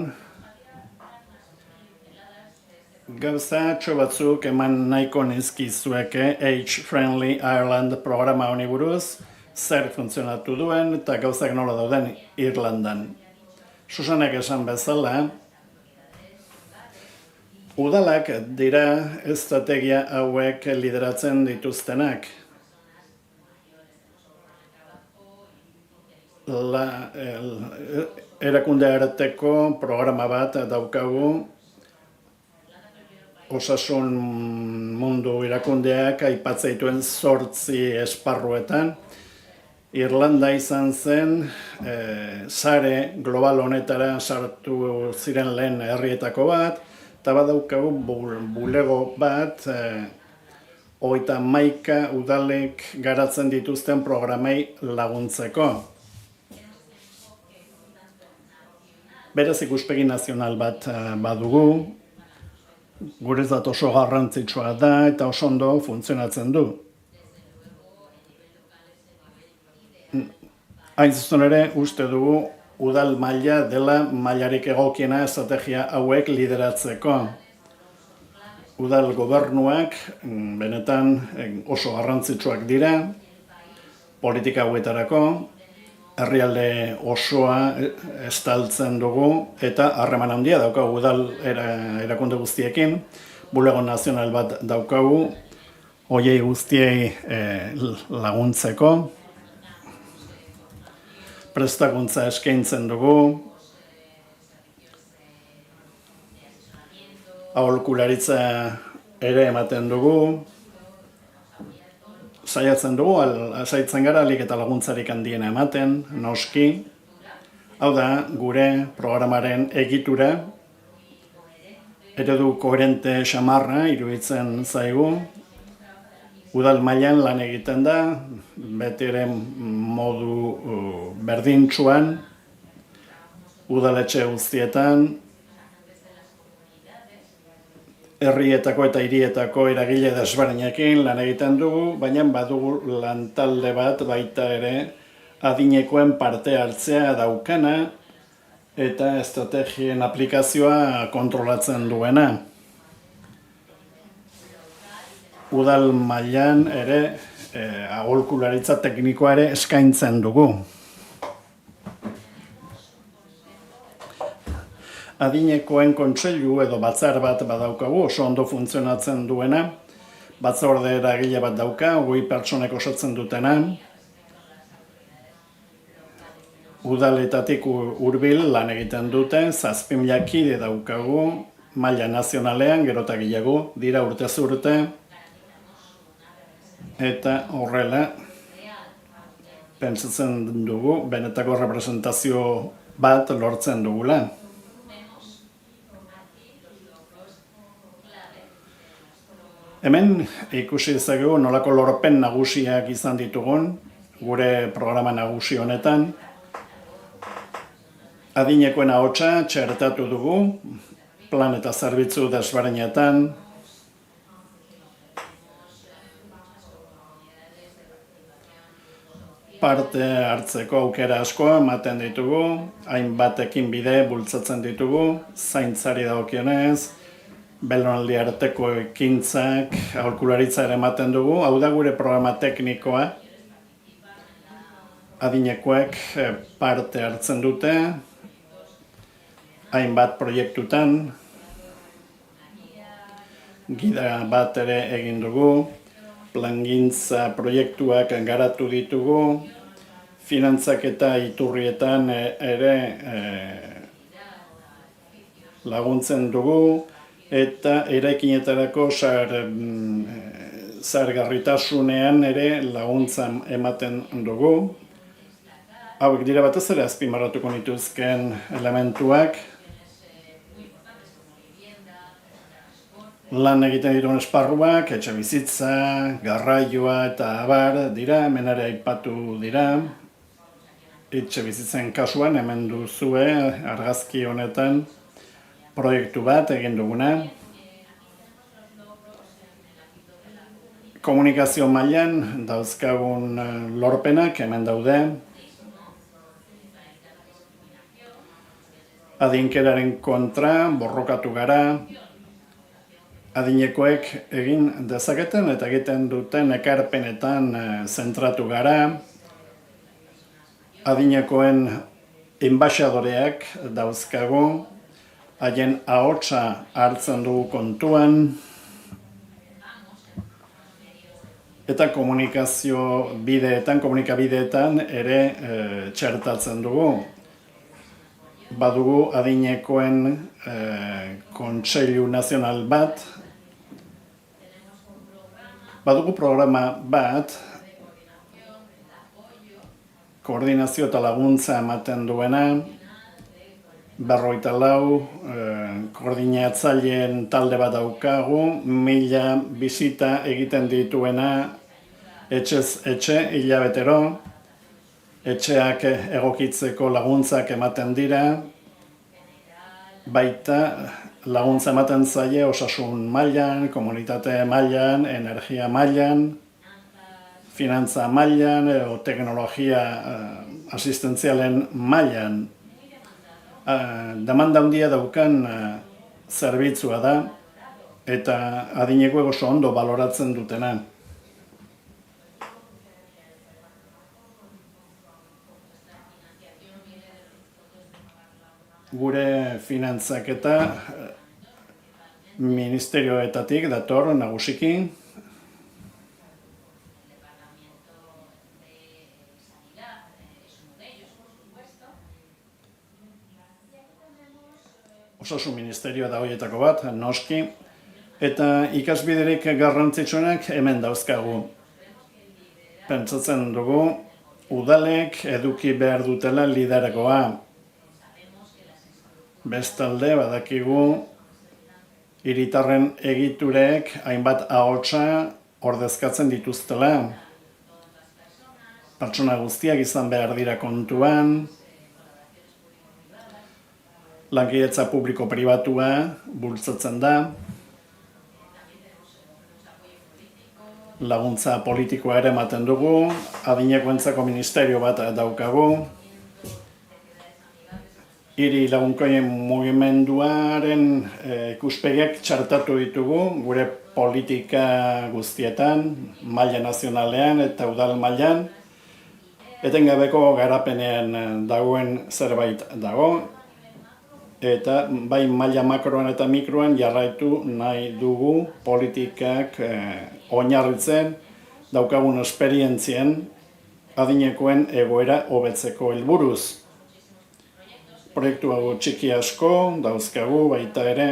Gauzatxo batzuk eman nahiko nizkizueke Age Friendly Ireland programa honi buruz, zer funtzionatu duen eta gauzak nola dauden Irlandan. Susanek esan bezala, udalak dira estrategia hauek lideratzen dituztenak. Erakunde arteko programa bat daukagu, osasun mundu erakundeak aipatzeituen 8 esparruetan. Irlanda izan zen, sare global honetara sartu ziren lehen herrietako bat, eta badaukagu bulego bat, 31 udalek garatzen dituzten programei laguntzeko. Beraz ikuspegi nazional bat badugu, guretzat oso garrantzitsua da eta oso ondo funtzionatzen du. Hain zuzen ere, uste dugu udal maila dela mailarik egokiena estrategia hauek lideratzeko. Udal gobernuak benetan oso garrantzitsuak dira, politika hauetarako, herrialde osoa estaltzen dugu eta harreman handia daukagu udal erakunde guztiekin, bulego nazional bat daukagu, horiei guztiei laguntzeko, prestakuntza eskaintzen dugu, aholkularitza ere ematen dugu, saiatzen dugu, saiatzen gara alik eta laguntzarik handiena ematen, noski. Hau da, gure programaren egitura, eredu koherente xamarra iruditzen zaigu, udal mailan lan egiten da, beti ere modu berdintsuan, udaletxe guztietan, herrietako eta hirietako eragile desberdinekin lan egiten dugu, baina badugu lantalde bat baita ere adinekoen parte hartzea daukana, eta estrategien aplikazioa kontrolatzen duena. Udal mailan ere aholkularitza teknikoa ere eskaintzen dugu. Adinekoen kontseilu edo batzar bat badaukagu, oso ondo funtzionatzen duena. Batzorde eragile bat dauka, 20 pertsonek osatzen dutena. Udaletatik hurbil lan egiten dute, 7.000 kide daukagu, maila nazionalean, gero eta gehiago, dira urtez urte. Eta horrela, pentsatzen dugu, benetako representazio bat lortzen dugula. Hemen ikusi dezakegu nolako lorpen nagusiak izan ditugun, gure programa nagusi honetan. Adinekoen ahotsa txertatu dugu, plan eta zerbitzu desberdinetan. Parte hartzeko aukera asko ematen ditugu, hainbat ekinbide bultzatzen ditugu, zaintzari dagokionez, belaunaldi arteko ekintzak, aholkularitza ere ematen dugu. Hau da gure programa teknikoa. Adinekoek parte hartzen dute, hainbat proiektutan. Gida bat ere egin dugu, plangintza proiektuak garatu ditugu, finantzak eta iturrietan ere laguntzen dugu, eta eraikinetarako zahargarritasunean ere laguntza ematen dugu. Hauek dira batez ere azpimarratuko nituzken elementuak. Lan egiten dituen esparruak, etxebizitza, garraioa eta abar dira, hemen ere aipatu dira. Etxebizitzen kasuan hemen duzue argazki honetan proiektu bat egin duguna. Komunikazio mailan dauzkagun lorpenak hemen daude. Adinkeraren kontra borrokatu gara. Adinekoek egin dezaketen eta egiten duten ekarpenetan zentratu gara. Adinekoen enbaxadoreak dauzkagu. Haien ahotsa hartzen dugu kontuan. Eta komunikabideetan ere txertatzen dugu. Badugu adinekoen kontseilu nazional bat. Badugu programa bat, koordinazio eta laguntza ematen duena. 44 koordinatzaileen talde bat daukagu, 1000 bisita egiten dituena etxez etxe hilabetero. Etxeak egokitzeko laguntzak ematen dira, baita laguntza ematen zaie osasun mailan, komunitate mailan, energia mailan, finantza mailan edo teknologia asistentzialen mailan. Demanda handia daukan zerbitzua da eta adinekoek oso ondo baloratzen dutena. Gure finantzaketa ministerioetatik dator nagusiki. Osasun ministerioa da horietako bat, noski, eta ikasbiderik garrantzitsuenak hemen dauzkagu. Pentsatzen dugu, udalek eduki behar dutela lidergoa. Bestalde, badakigu, hiritarren egiturek hainbat ahotsa ordezkatzen dituztela. Pertsona guztiak izan behar dira kontuan. Lankidetza publiko-pribatua bultzatzen da. Laguntza politikoa ere ematen dugu. Adinekoentzako ministerio bat daukagu. hiri lagunkoien mugimenduaren ikuspegiak txartatu ditugu gure politika guztietan, maila nazionalean eta udal mailan, etengabeko garapenean dagoen zerbait dago, eta bai maila makroan eta mikroan jarraitu nahi dugu politikak oinarritzen daukagun esperientzien adinekoen egoera hobetzeko helburuz. Proiektu hau txiki asko dauzkagu baita ere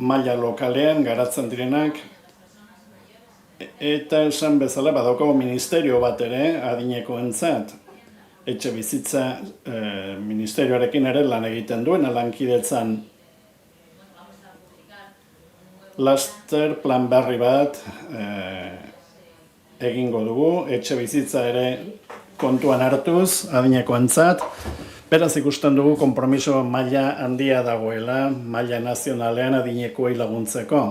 maila lokalean garatzen direnak, eta esan bezala badaukagu ministerio bat ere adinekoentzat. Etxe bizitza ministerioarekin ere lan egiten duen, lankidetzan. Laster plan berri bat egingo dugu, etxe bizitza ere kontuan hartuz, adinekoentzat. Beraz ikusten dugu konpromiso maila handia dagoela, maila nazionalean adinekoei laguntzeko.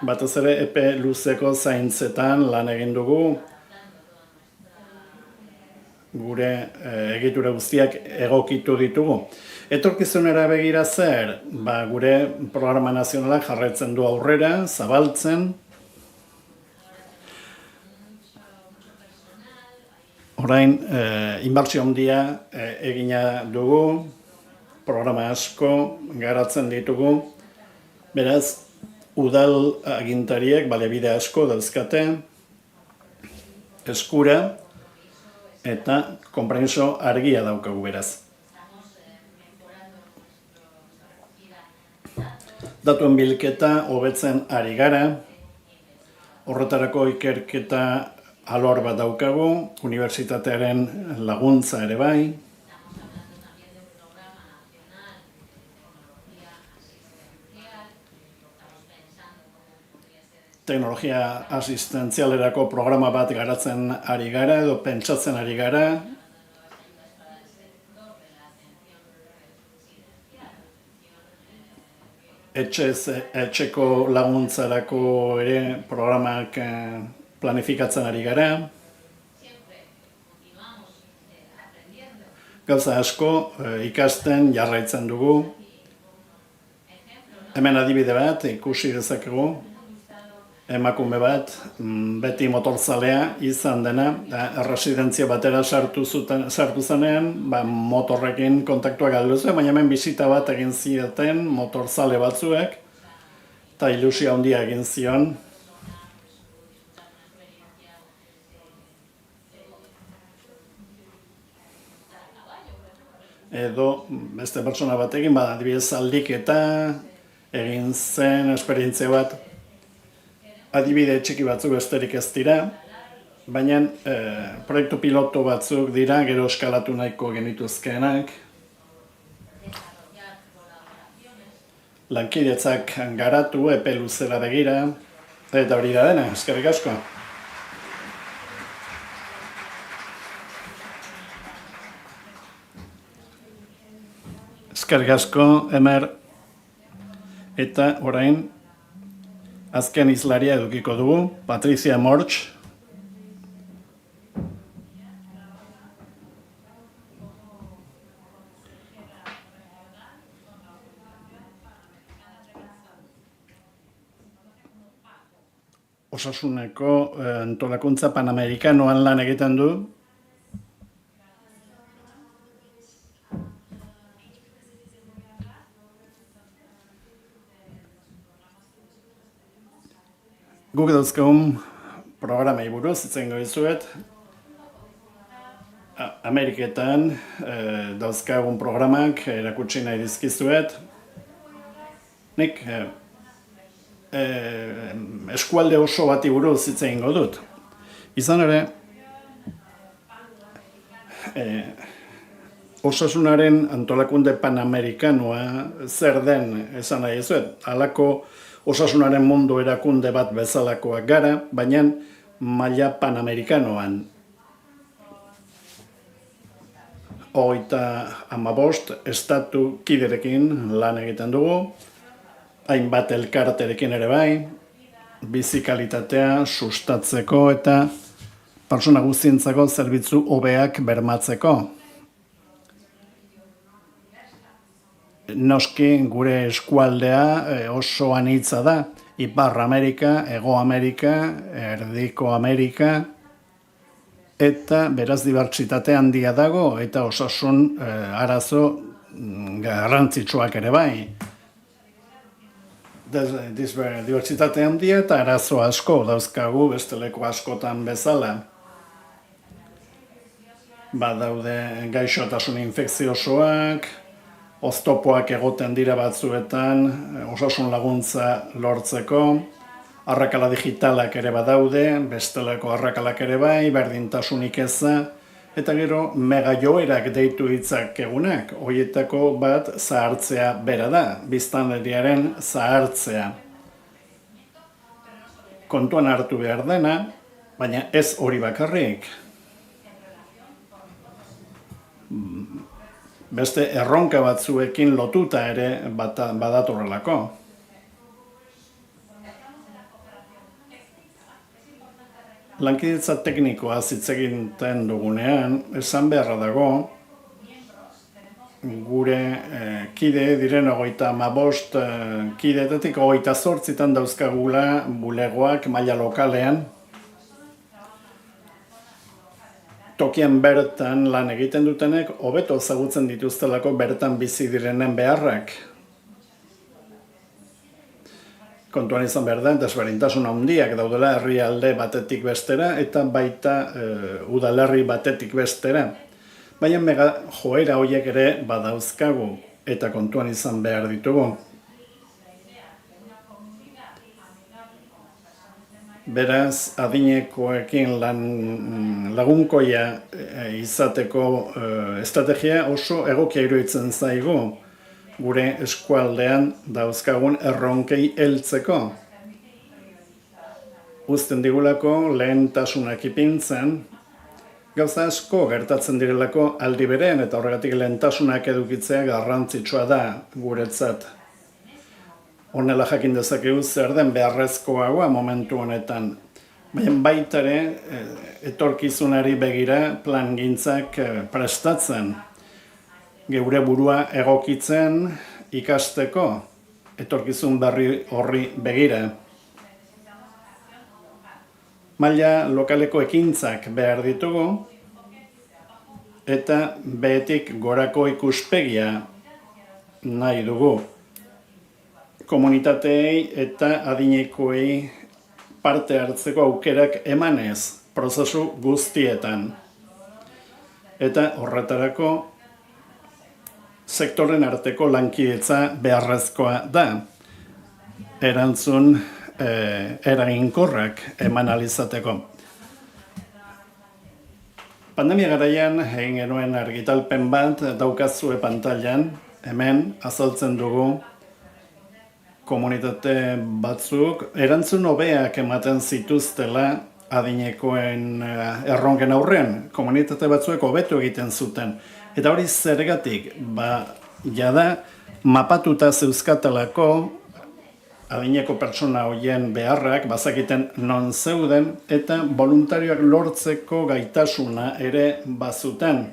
Batez ere epe luzeko zaintzetan lan egin dugu, gure egitura guztiak egokitu ditugu. Etorkizunera begira zer, gure programa nazionalak jarraitzen du aurrera, zabaltzen. Orain, inbertsio handia egina dugu, programa asko garatzen ditugu. Beraz, udal agintariek baliabide asko dauzkate eskura, eta konpromiso argia daukagu beraz. Datuen bilketa hobetzen ari gara, horretarako ikerketa alor bat daukagu, unibertsitatearen laguntza ere bai. Teknologia asistentzialerako programa bat garatzen ari gara edo pentsatzen ari gara. Etxeko laguntzarako ere programak planifikatzen ari gara. Gauza asko ikasten jarraitzen dugu. Hemen adibide bat ikusi dezakegu. Emakume bat, beti motorzalea izan dena, erresidentzia batera sartu zenean, motorrekin kontaktua galdu zuen, baina hemen bisita bat egin zioten motorzale batzuek, eta ilusio handia egin zion. Edo beste pertsona batekin, adibidez aldiketa egin zen esperientzia bat. Adibide txiki batzuk besterik ez dira, baina proiektu piloto batzuk dira, gero eskalatu nahiko genituzkeenak. Lankidetzak garatu, epe luzera begira, eta hori da dena, eskerrik asko. Eskerrik asko, Emer, eta orain, azken hizlaria edukiko dugu, Patricia Morch. Osasuneko antolakuntza panamerikanoan lan egiten du. Guk dauzkagun programei buruz hitz egingo dizuet. Ameriketan dauzkagun programak erakutsi nahi dizkizuet. Nik eskualde oso bati buruz hitz egingo dut. Izan ere, osasunaren antolakunde panamerikanoa zer den esan nahi dizuet. Halako osasunaren mundu erakunde bat bezalakoak gara, baina maila panamerikanoan. 35 estatu kiderekin lan egiten dugu, hainbat elkarterekin ere bai, bizi kalitatea sustatzeko eta pertsona guztientzako zerbitzu hobeak bermatzeko. Noski gure eskualdea oso anitza da, Ipar Amerika, Hego Amerika, Erdiko Amerika, eta beraz dibertsitate handia dago eta osasun arazo garrantzitsuak ere bai. Dibertsitate handia eta arazo asko dauzkagu beste leku askotan bezala. Badaude gaixotasun infekziosoak, oztopoak egoten dira batzuetan, osasun laguntza lortzeko, arrakala digitalak ere badaude, bestelako arrakalak ere bai, berdintasunik eza, eta gero megajoerak deitu hitzak egunak, horietako bat zahartzea bera da, biztanleriaren zahartzea. Kontuan hartu behar dena, baina ez hori bakarrik. Beste erronka batzuekin lotuta ere badatorrelako. Lankidetza teknikoa hitz egiten dugunean, esan beharra dago, gure kide diren 35 kideetatik 28 dauzkagula bulegoak maila lokalean, tokian bertan lan egiten dutenek hobeto ezagutzen dituztelako bertan bizi direnen beharrak. Kontuan izan behar da, desberdintasun handiak daudela herrialde batetik bestera eta baita udalerri batetik bestera. Baina mega joera horiek ere badauzkagu eta kontuan izan behar ditugu. Beraz, adinekoekin lagunkoia izateko estrategia oso egokia iruditzen zaigu gure eskualdean dauzkagun erronkei heltzeko. Uzten digulako lehentasunak ipintzen, gauza asko gertatzen direlako aldi berean eta horregatik lehentasunak edukitzea garrantzitsua da guretzat. Honela jakin dezakegu zer den beharrezkoagoa momentu honetan. Baina baita ere, etorkizunari begira plangintzak prestatzen. Geure burua egokitzen ikasteko, etorkizun berri horri begira. Maila lokaleko ekintzak behar ditugu, eta behetik gorako ikuspegia nahi dugu. Komunitateei eta adinekoei parte hartzeko aukerak emanez prozesu guztietan. Eta horretarako sektoren arteko lankidetza beharrezkoa da. Erantzun eraginkorrak eman ahal izateko. Pandemia garaian egin genuen argitalpen bat daukazue pantailan, hemen azaltzen dugu komunitate batzuk erantzun hobeak ematen zituztela adinekoen erronken aurrean. Komunitate batzuek hobetu egiten zuten. Eta hori zergatik, jada mapatuta zeuzkatelako adineko pertsona horien beharrak bazakiten non zeuden eta voluntarioak lortzeko gaitasuna ere bazuten.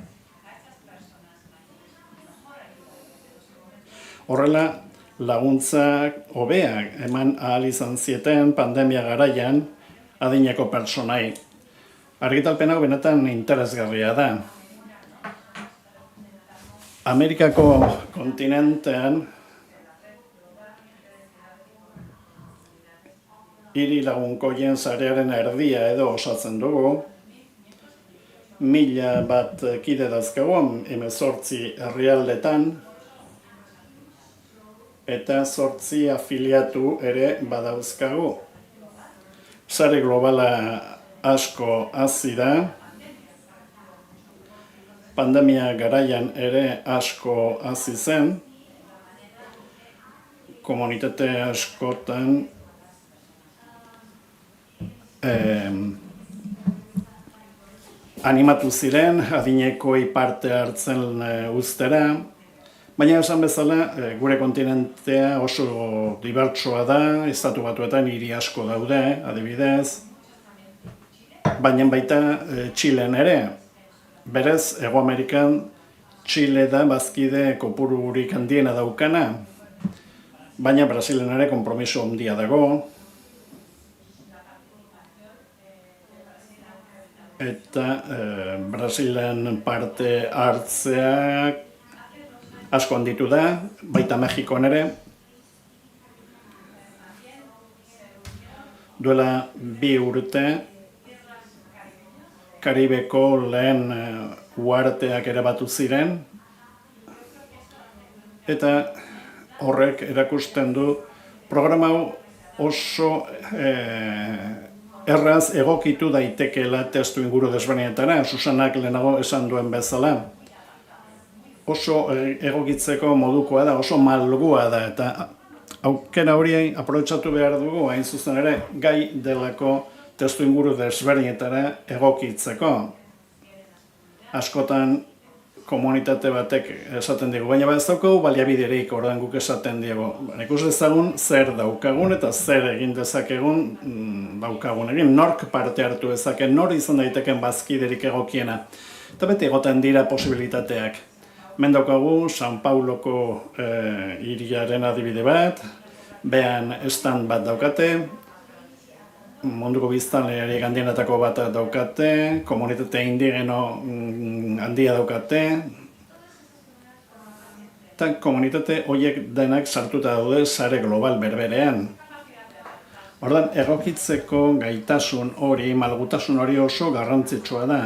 Horrela, laguntzak hobeak eman ahal izan zieten pandemia garaian adineko pertsonai. Argitalpen hau benetan interesgarria da. Amerikako kontinentean hiri lagunkoien sarearen erdia edo osatzen dugu. 1000 kide dauzkagu 18 herrialdetan. Eta 8 afiliatu ere badauzkagu. Sare globala asko hazi da. Pandemia garaian ere asko hazi zen. Komunitate askotan animatu ziren adinekoi parte hartzen uztera. Baina esan bezala, gure kontinentea oso dibertsoa da, estatu batuetan hiri asko daude, adibidez. baina baita Txilen ere. Berez, Hego Amerikan Txile da bazkide kopururik handiena daukana, baina Brasilen ere konpromiso handia dago. Eta Brasilen parte hartzeak asko handitu da, baita Mexikon ere. Duela 2 urte, Karibeko lehen uharteak ere batu ziren, eta horrek erakusten du programa hau oso erraz egokitu daitekeela testu inguru desberdinetara, Susanak lehenago esan duen bezala. Oso egokitzeko modukoa da, oso malgua da, eta aukera hori aprobetxatu behar dugu, hain zuzen ere, gai delako testu inguru desberdinetara egokitzeko. Askotan komunitate batek esaten digu, baina ez daukagu baliabiderik, orduan guk esaten diegu. Ikus dezagun zer daukagun eta zer egin dezakegun daukagun egin, nork parte hartu dezake, nor izan daiteken bazkiderik egokiena. Eta beti egoten dira posibilitateak. Hemen daukagu San Pauloko hiriaren adibide bat, behan stand bat daukate, munduko biztanleari handienetako bat daukate, komunitate indigeno handia daukate, eta komunitate horiek denak sartuta daude sare global berberean. Orduan, egokitzeko gaitasun hori, malgutasun hori oso garrantzitsua da.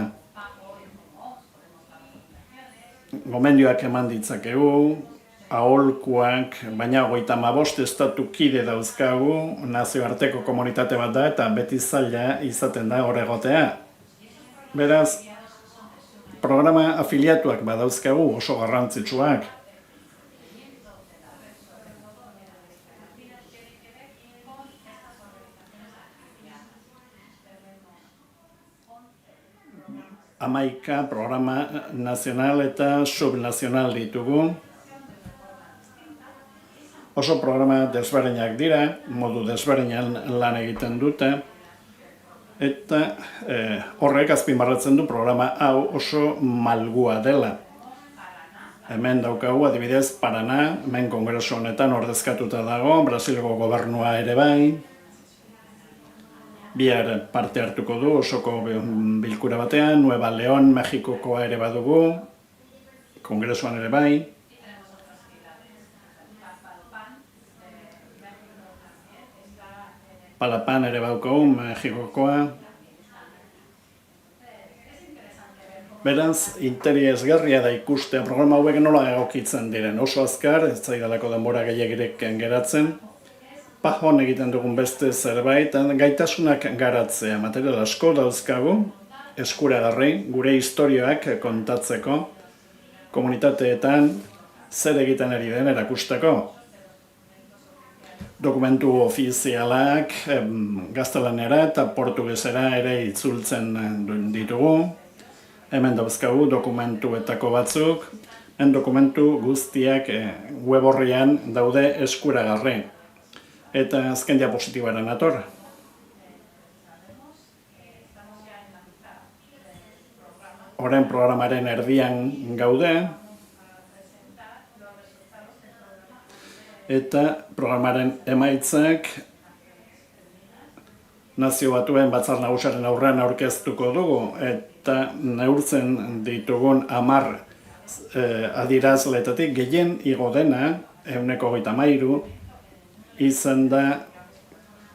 Gomendioak eman ditzakegu, aholkuak, baina 55 estatu kide dauzkagu, nazioarteko komunitate bat da, eta beti zaila izaten da hor egotea. Beraz, programa afiliatuak badauzkagu oso garrantzitsuak. Hamaika programa nazional eta subnazional ditugu. Oso programa desberdinak dira, modu desberdinan lan egiten dute, eta horrek azpimarratzen du programa hau oso malgua dela. Hemen daukagu adibidez Paraná, hemen kongresu honetan ordezkatuta dago, Brasilgo gobernua ere bai, bihar parte hartuko du osoko bilkura batean, Nueva León, Mexikokoa ere badugu, kongresuan ere bai. Palapan ere badaukagu, Mexikokoa. Beraz, interesgarria da ikustea programa hauek nola egokitzen diren. Oso azkar, ez zaidalako denbora gehiagirik geratzen. Pajon egiten dugun beste zerbait, gaitasunak garatzea, material asko dauzkagu, eskuragarri, gure historioak kontatzeko, komunitateetan zer egiten ari den erakusteko. Dokumentu ofizialak gaztelanera eta portugesera ere itzultzen ditugu. Hemen dauzkagu dokumentuetako batzuk, dokumentu guztiak web horrian daude eskuragarri. Eta azken diapositibaren nator. Horren programaren erdian gaude. Eta programaren emaitzak Nazio Batuen Batzar Nagusiaren aurrean aurkeztuko dugu. Eta neurtzen ditugun 10 adierazleetatik gehien igo dena, 133, izan da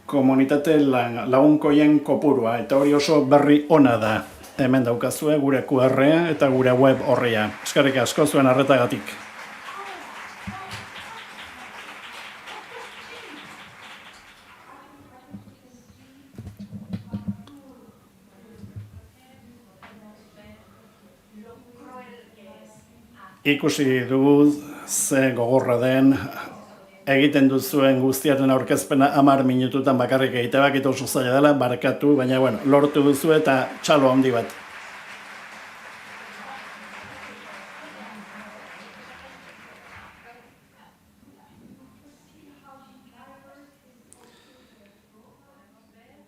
komunitate lagunkoien kopurua, eta hori oso berri ona da. Hemen daukazue gure QR-a eta gure web horria. Eskerrik asko zuen arretagatik. Ikusi dugu ze gogorra den, egiten duzuen guztiaren aurkezpena 10 minututan bakarrik egitea bakit oso zaila dela, barkatu, baina bueno, lortu duzu eta txalo handi bat.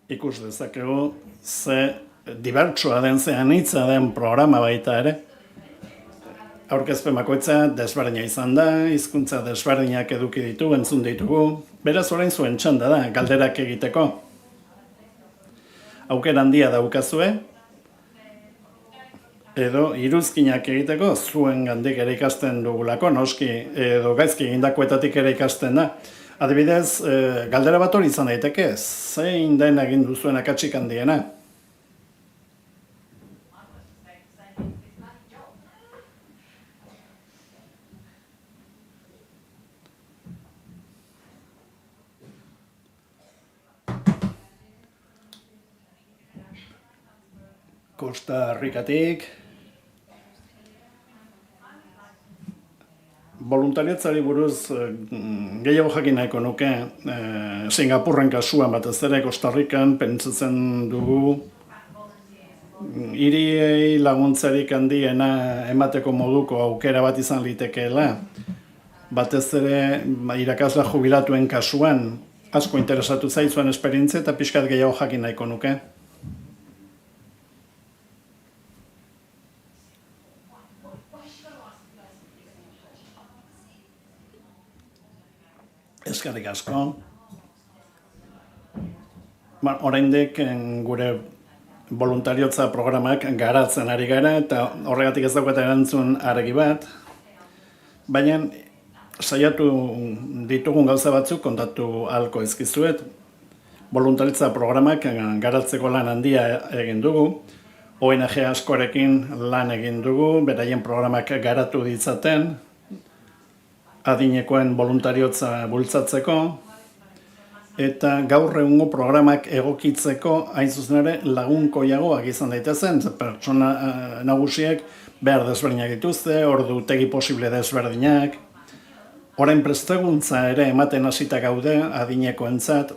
Ikus dezakegu ze dibertsua den zean hitza den programa baita ere. Aurkezpen bakoitza desberdina izan da, hizkuntza desberdinak eduki ditu, entzun ditugu. Beraz orain zuen txanda da, galderak egiteko. Aukera handia daukazue, edo iruzkinak egiteko zuen gandik ere ikasten dugulako, noski, edo gaizki egindakoetatik ere ikasten da. Adibidez, galdera bat hori izan daiteke, zein den egin duzuen akatsik handiena? Kosta Rikatik. Voluntariotzari buruz gehiago jakin nahiko nuke, Singapurren kasuan batez ere Costa Rican pentsatzen dugu hiriei laguntzarik handiena emateko moduko aukera bat izan litekeela. Batez ere irakasle jubilatuen kasuan asko interesatu zaizuen esperientzia eta pixkat gehiago jakin nahiko nuke. Eskerrik asko. Oraindik gure voluntariotza programak garatzen ari gara eta horregatik ez daukat erantzun argi bat. Baina saiatu ditugun gauza batzuk kontatu ahalko ezkizuet. Voluntariotza programak garatzeko lan handia egin dugu. ONG askorekin lan egin dugu, beraien programak garatu ditzaten, adinekoen voluntariotza bultzatzeko, eta gaur egungo programak egokitzeko hain zuzen ere lagunkoiagoak izan daitezen, pertsona nagusiek behar desberdinak dituzte, ordutegi posible desberdinak. Orain prestakuntza ere ematen hasita gaude adinekoentzat.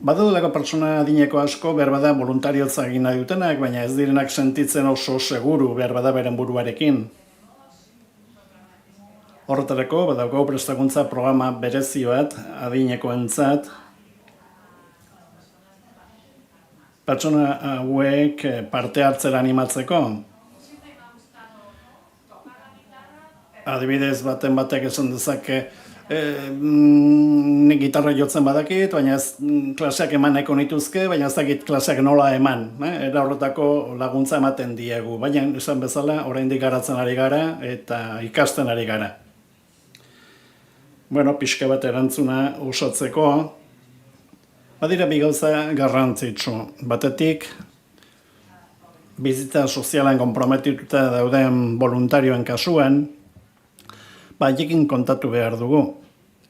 Badaudela pertsona adineko asko behar bada voluntariotza egin nahi dutenak, baina ez direnak sentitzen oso seguru behar bada beren buruarekin. Horretarako, badaukagu prestakuntza programa berezi bat adinekoentzat. Pertsona hauek parte hartzera animatzeko. Adibidez, batek esan dezake, nik gitarra jotzen badakit, baina ez klaseak eman nahiko nituzke, baina ez dakit klaseak nola eman. Era horretako laguntza ematen diegu, baina esan bezala oraindik garatzen ari gara eta ikasten ari gara. Bueno, pixka bat erantzuna osatzeko, badira bi gauza garrantzitsu. Batetik, bizitza sozialan konprometituta dauden voluntarioen kasuan, haiekin kontatu behar dugu.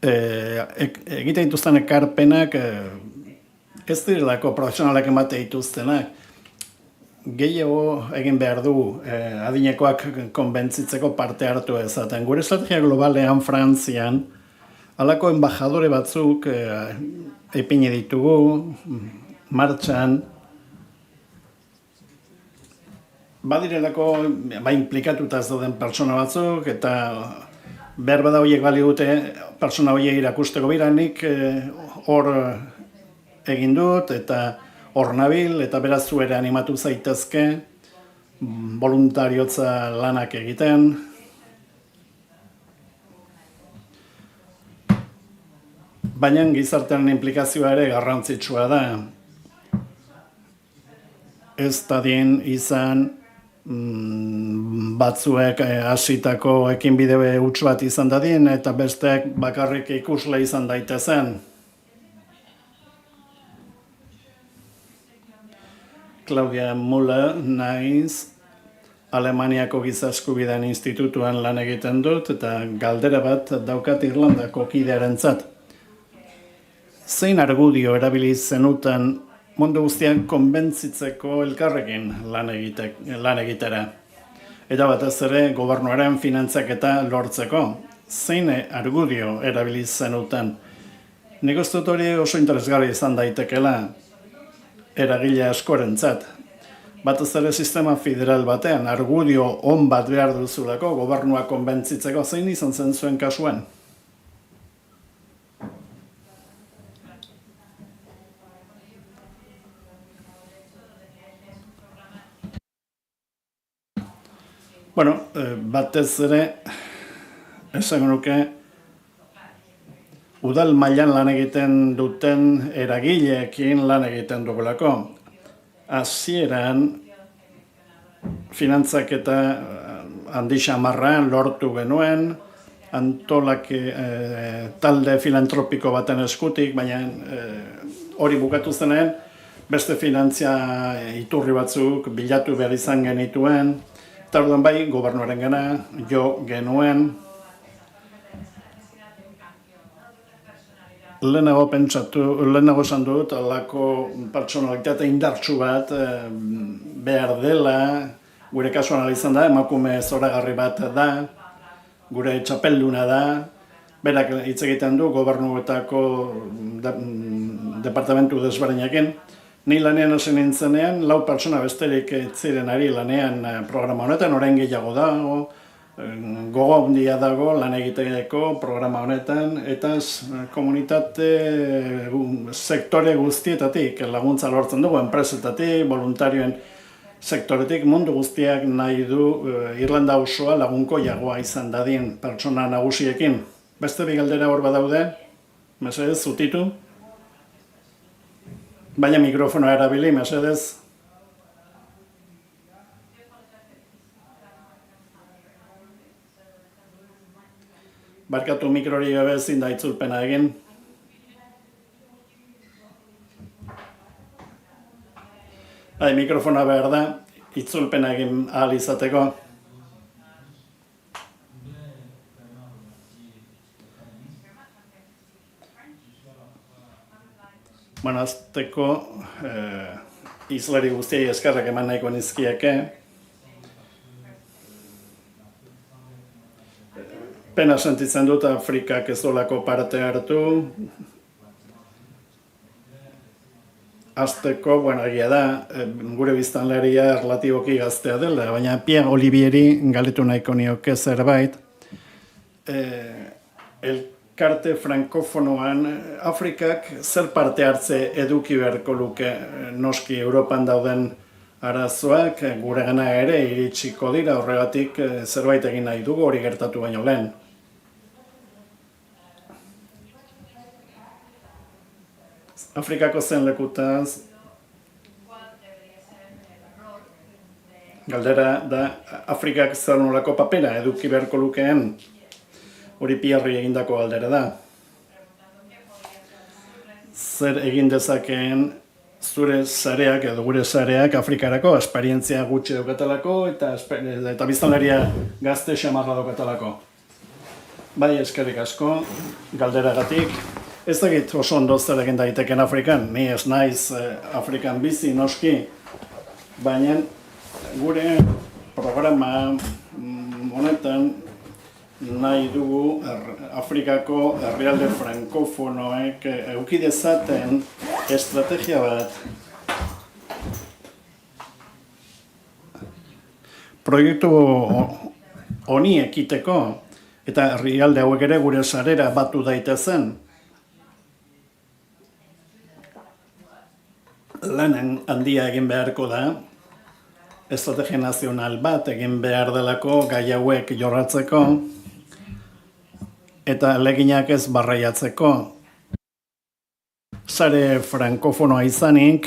Egite dituzten ekarpenak ez direlako profesionalak emate dituztenak. Gehiago egin behar dugu adinekoak konbentzitzeko parte hartu ezaten. Gure estrategia globalean Frantzian, halako embajadore batzuk ipini ditugu, martxan, badirelako implikatuta ez dauden pertsona batzuk, eta behar bada horiek balio dute pertsona horiek irakusteko biranik hor egin dut, eta hor nabil, eta beraz zu ere animatu zaitezke voluntariotza lanak egiten. Baina gizartean implikazioa ere garrantzitsua da. Ez dadin izan batzuek hasitako ekinbide huts bat izan dadin, eta besteak bakarrik ikusle izan daitezen. Claudia Müller naiz, Alemaniako Giza Eskubideen Institutuan lan egiten dut, eta galdera bat daukat Irlandako kidearentzat. Zein argudio erabili zenuten mundu guztian konbentzitzeko elkarrekin lan egitera? Eta batez ere gobernuaren finantzaketa lortzeko. Zein argudio erabili zenuten? Nik uste dut hori oso interesgarri izan daitekela eragile askorentzat. Batez ere sistema federal batean argudio on bat behar duzulako gobernua konbentzitzeko. Zein izan zen zuen kasuan? Bueno, batez ere, esango nuke, udal mailan lan egiten duten eragileekin lan egiten dugulako. Hasieran finantzaketa handi xamarra lortu genuen, talde filantropiko baten eskutik, baina hori bukatu zenean, beste finantzia iturri batzuk bilatu behar izan genituen, eta orduan bai, gobernuaren gana, jo genuen. Lehenago esan dut, alako pertsonalitate indartsu bat behar dela, gure kasuan izan da, emakume zoragarri bat da, gure txapelduna da, berak hitz egiten du gobernuetako departamentu desberdinekin. Ni lanean hasi nintzenean, 4 pertsona besterik ziren ari lanean programa honetan, orain gehiago dago, gogo handia dago lan egiteko programa honetan, eta komunitate sektore guztietatik laguntza lortzen dugu, enpresetatik, voluntarioen sektoretik, mundu guztiak nahi du Irlanda osoa lagunkoiagoa izan dadin pertsona nagusiekin. Beste bi galdera hor badaude, mesedez, zutitu. Baina mikrofonoa erabili, mesedez. Barkatu mikrori gabe ezin da itzulpena egin. Mikrofona behar da, itzulpena egin ahal izateko. Bueno, azteko izlari guztiei eskerrak eman nahiko nizkieke. Pena sentitzen dut Afrikak ez dolako parte hartu. Azteko, egia da, gure biztanleria relatiboki gaztea dela, baina Pierre Olivieri galdetu nahiko nioke zerbait. Elkarte frankofonoan Afrikak zer parte hartze eduki beharko luke noski Europan dauden arazoak guregana ere iritsiko dira, horregatik zerbait egin nahi dugu hori gertatu baino lehen. Afrikako zen lekutaz galdera da Afrikak zer nolako papera eduki beharko lukeen, hori Pierri egindako galdera da. Zer egin dezakeen zure sareak edo gure sareak Afrikarako esperientzia gutxi daukatalako eta biztanleria gazte xamarra daukatalako. Bai, eskerrik asko, galderagatik. Ez dakit oso ondo zer egin daiteken Afrikan, ni ez naiz Afrikan bizi noski, baina gure programa honetan nahi dugu Afrikako herrialde frankofonoek eduki dezaten estrategia bat proiektu honi ekiteko eta herrialde hauek ere gure sarera batu daitezen. Lanen handia egin beharko da, estrategia nazional bat egin behar delako gai hauek jorratzeko eta leginak ez barraiatzeko. Sare frankofonoa izanik,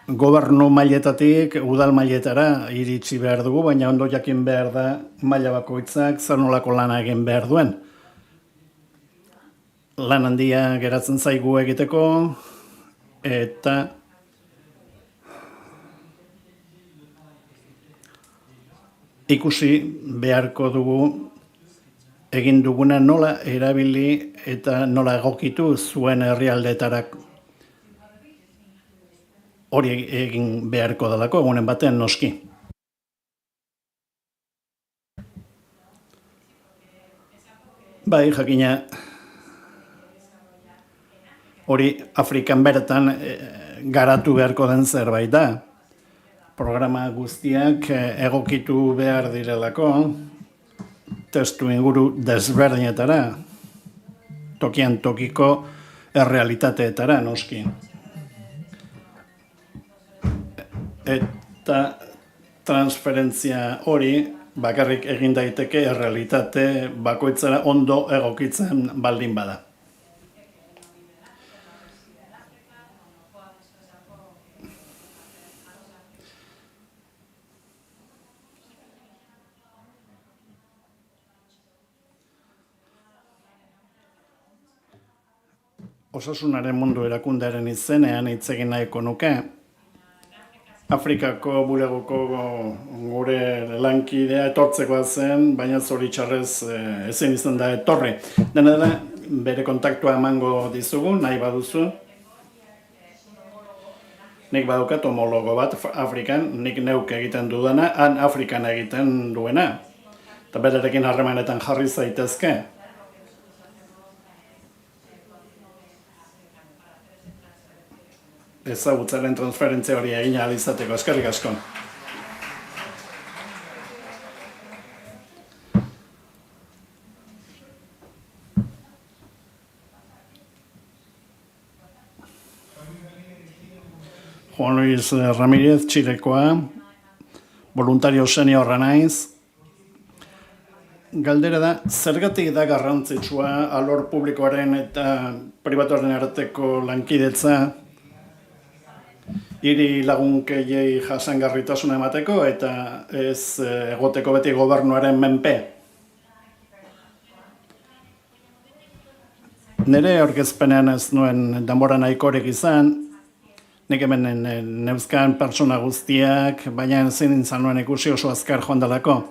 gobernu mailetatik udal mailetara iritsi behar dugu, baina ondo jakin behar da maila bakoitzak zer nolako lana egin behar duen. Lan handia geratzen zaigu egiteko eta ikusi beharko dugu egin duguna nola erabili eta nola egokitu zuen herrialdeetarak. Hori egin beharko delako egunen batean noski. Bai, jakina, hori Afrikan bertan garatu beharko den zerbait da. Programa guztiak egokitu behar direlako, testu inguru desberdinetara, tokian tokiko errealitateetara noski. eta transferentzia hori bakarrik egin daiteke errealitate bakoitzara ondo egokitzen baldin bada. Osasunaren mundu erakundearen izenean hitz egin nahiko nuke. Afrikako bulegoko gure lankidea etortzekoa zen, baina zoritxarrez ezin izan da etorri. Dena dela, bere kontaktua emango dizugu, nahi baduzu. Nik badukat homologo bat Afrikan, nik neuk egiten dudana, han Afrikan egiten duena. Eta bererekin harremanetan jarri zaitezke. Ezagutzaren transferentzia hori egin ahal izateko. Eskerrik asko. Juan Luis Ramírez, Txilekoa, voluntario seniorra naiz. Galdera da, zergatik da garrantzitsua alor publikoaren eta pribatuaren arteko lankidetza hiri lagunkeiei jasangarritasuna emateko eta ez egoteko beti gobernuaren menpe. Nire aurkezpenean ez nuen denbora nahikorik izan, nik hemen neuzkan pertsona guztiak, baina ezin izan nuen ikusi oso azkar joan delako.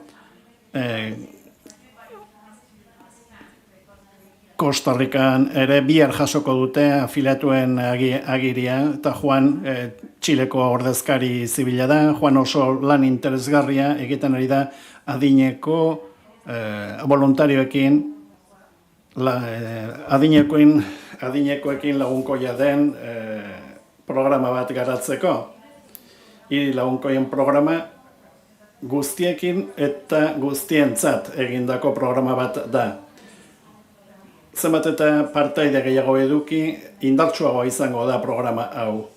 Costa Rican ere bihar jasoko dute afiliatuen agiria, eta Juan Txileko ordezkari zibila da, Juan oso lan interesgarria egiten ari da adineko voluntarioekin, adinekoekin lagunkoia den programa bat garatzeko. Hiri lagunkoien programa guztiekin eta guztientzat egindako programa bat da. Zenbat eta partaide gehiago eduki, indartsuagoa izango da programa hau.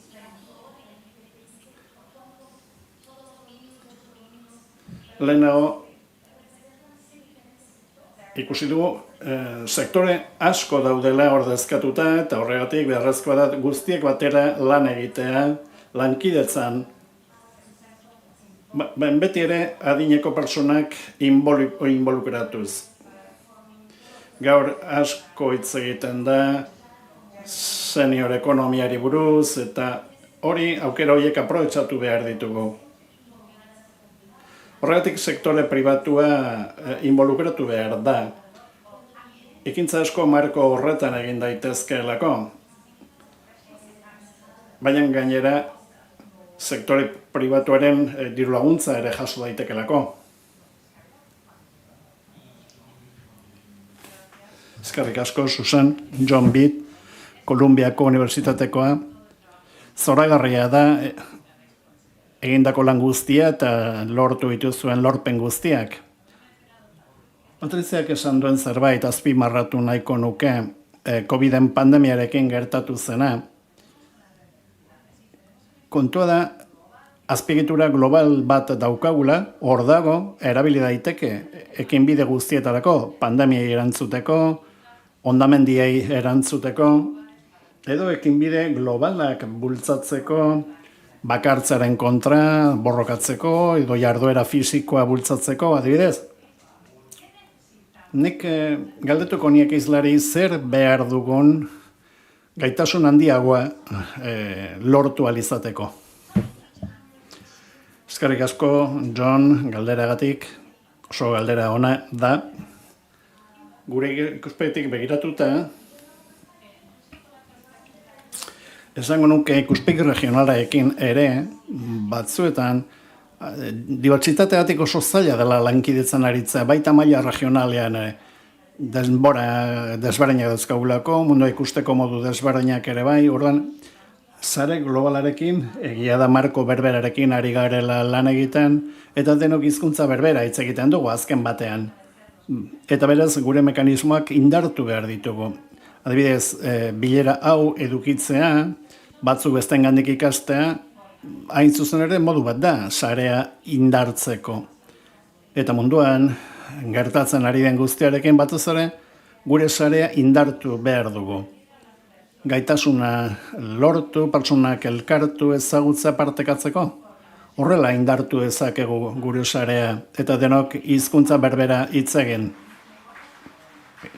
Lehenago, ikusi dugu, sektore asko daudela ordezkatuta eta horregatik beharrezkoa da guztiek batera lan egitea, lankidetzan. Beti ere adineko pertsonak involucratuz. Gaur asko hitz egiten da senior ekonomiari buruz eta hori aukera horiek aprobetxatu behar ditugu. Horregatik sektore pribatua involukratu behar da. Ekintza asko marko horretan egin daitezkeelako. Baina gainera sektore pribatuaren diru laguntza ere jaso daitekelako. Eskerrik asko, Susan, John Beat, Kolumbiako Unibertsitatekoa. Zoragarria da egindako lan guztia eta lortu dituzuen lorpen guztiak. Patriziak esan duen zerbait azpimarratu nahiko nuke COVID-en pandemiarekin gertatu zena. Kontua da, azpiegitura global bat daukagula, hor dago, erabili daiteke, ekinbide guztietarako, pandemiai erantzuteko, hondamendiei erantzuteko, edo ekinbide globalak bultzatzeko, bakartzaren kontra, borrokatzeko, edo jarduera fisikoa bultzatzeko, adibidez. Nik galdetuko niek izlari zer behar dugun gaitasun handiagoa lortu alizateko. Eskerrik asko, John, galderagatik, oso galdera ona da. Gure ikuspegitik begiratuta, esango nuke ikuspegi regionalarekin ere, batzuetan, dibertsitateatik oso zaila dela lankidetzan aritzea, baita maila regionalean denbora desberdinak dauzkagulako, mundua ikusteko modu desberdinak ere bai, orduan, sare globalarekin, egia da marko berberarekin ari garela lan egiten, eta denok hizkuntza berbera hitz egiten dugu azken batean. Eta beraz, gure mekanismoak indartu behar ditugu. Adibidez, bilera hau edukitzea, batzuk bestengandik ikastea, hain zuzen ere modu bat da, sarea indartzeko. Eta munduan, gertatzen ari den guztiarekin batez ere, gure sarea indartu behar dugu. Gaitasuna lortu, pertsonak elkartu ezagutza partekatzeko. Horrela indartu ezakegu gure sarea eta denok hizkuntza berbera hitz egin.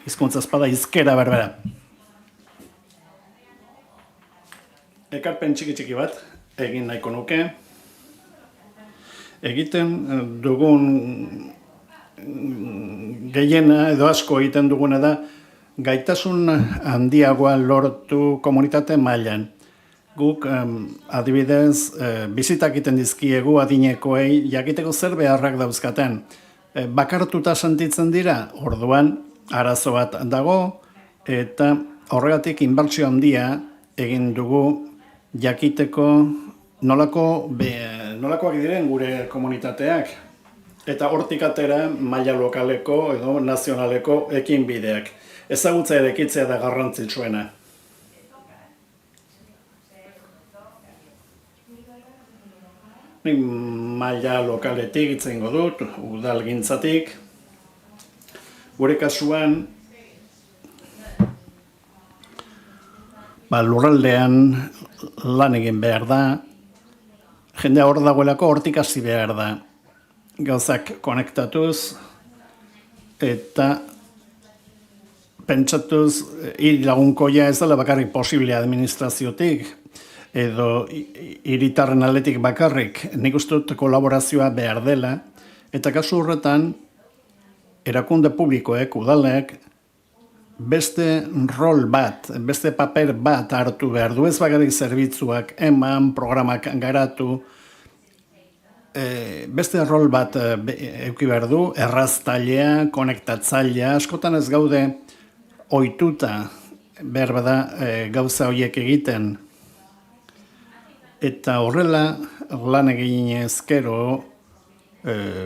Hizkuntza espada hizkera berbera. Ekarpen txiki bat egin nahiko nuke. Egiten dugun gehiena edo asko egiten duguna da gaitasun handiagoa lortu komunitate mailan. Guk adibidez bizitak egiten dizkiegu adinekoei jakiteko zer beharrak dauzkaten. Bakartuta sentitzen dira, orduan arazo bat dago eta horregatik inbertsio handia egin dugu jakiteko nolakoak diren gure komunitateak eta hortik atera maila lokaleko edo nazionaleko ekinbideak. Ezagutza erekitzea da garrantzitsuena. Nik maila lokaletik hitz egingo dut, udalgintzatik. Gure kasuan, lurraldean lan egin behar da, jendea hor dagoelako hortik hasi behar da. Gauzak konektatuz eta pentsatuz hiri lagunkoia ez dela bakarrik posible administraziotik edo hiritarren aldetik bakarrik. Nik uste dut kolaborazioa behar dela eta kasu horretan erakunde publikoek, udalek, beste rol bat, beste paper bat hartu behar du, ez bakarrik zerbitzuak eman, programak garatu, beste rol bat eduki behar du, erraztailea, konektatzailea, askotan ez gaude ohituta behar bada gauza horiek egiten. Eta horrela lan egin ezkero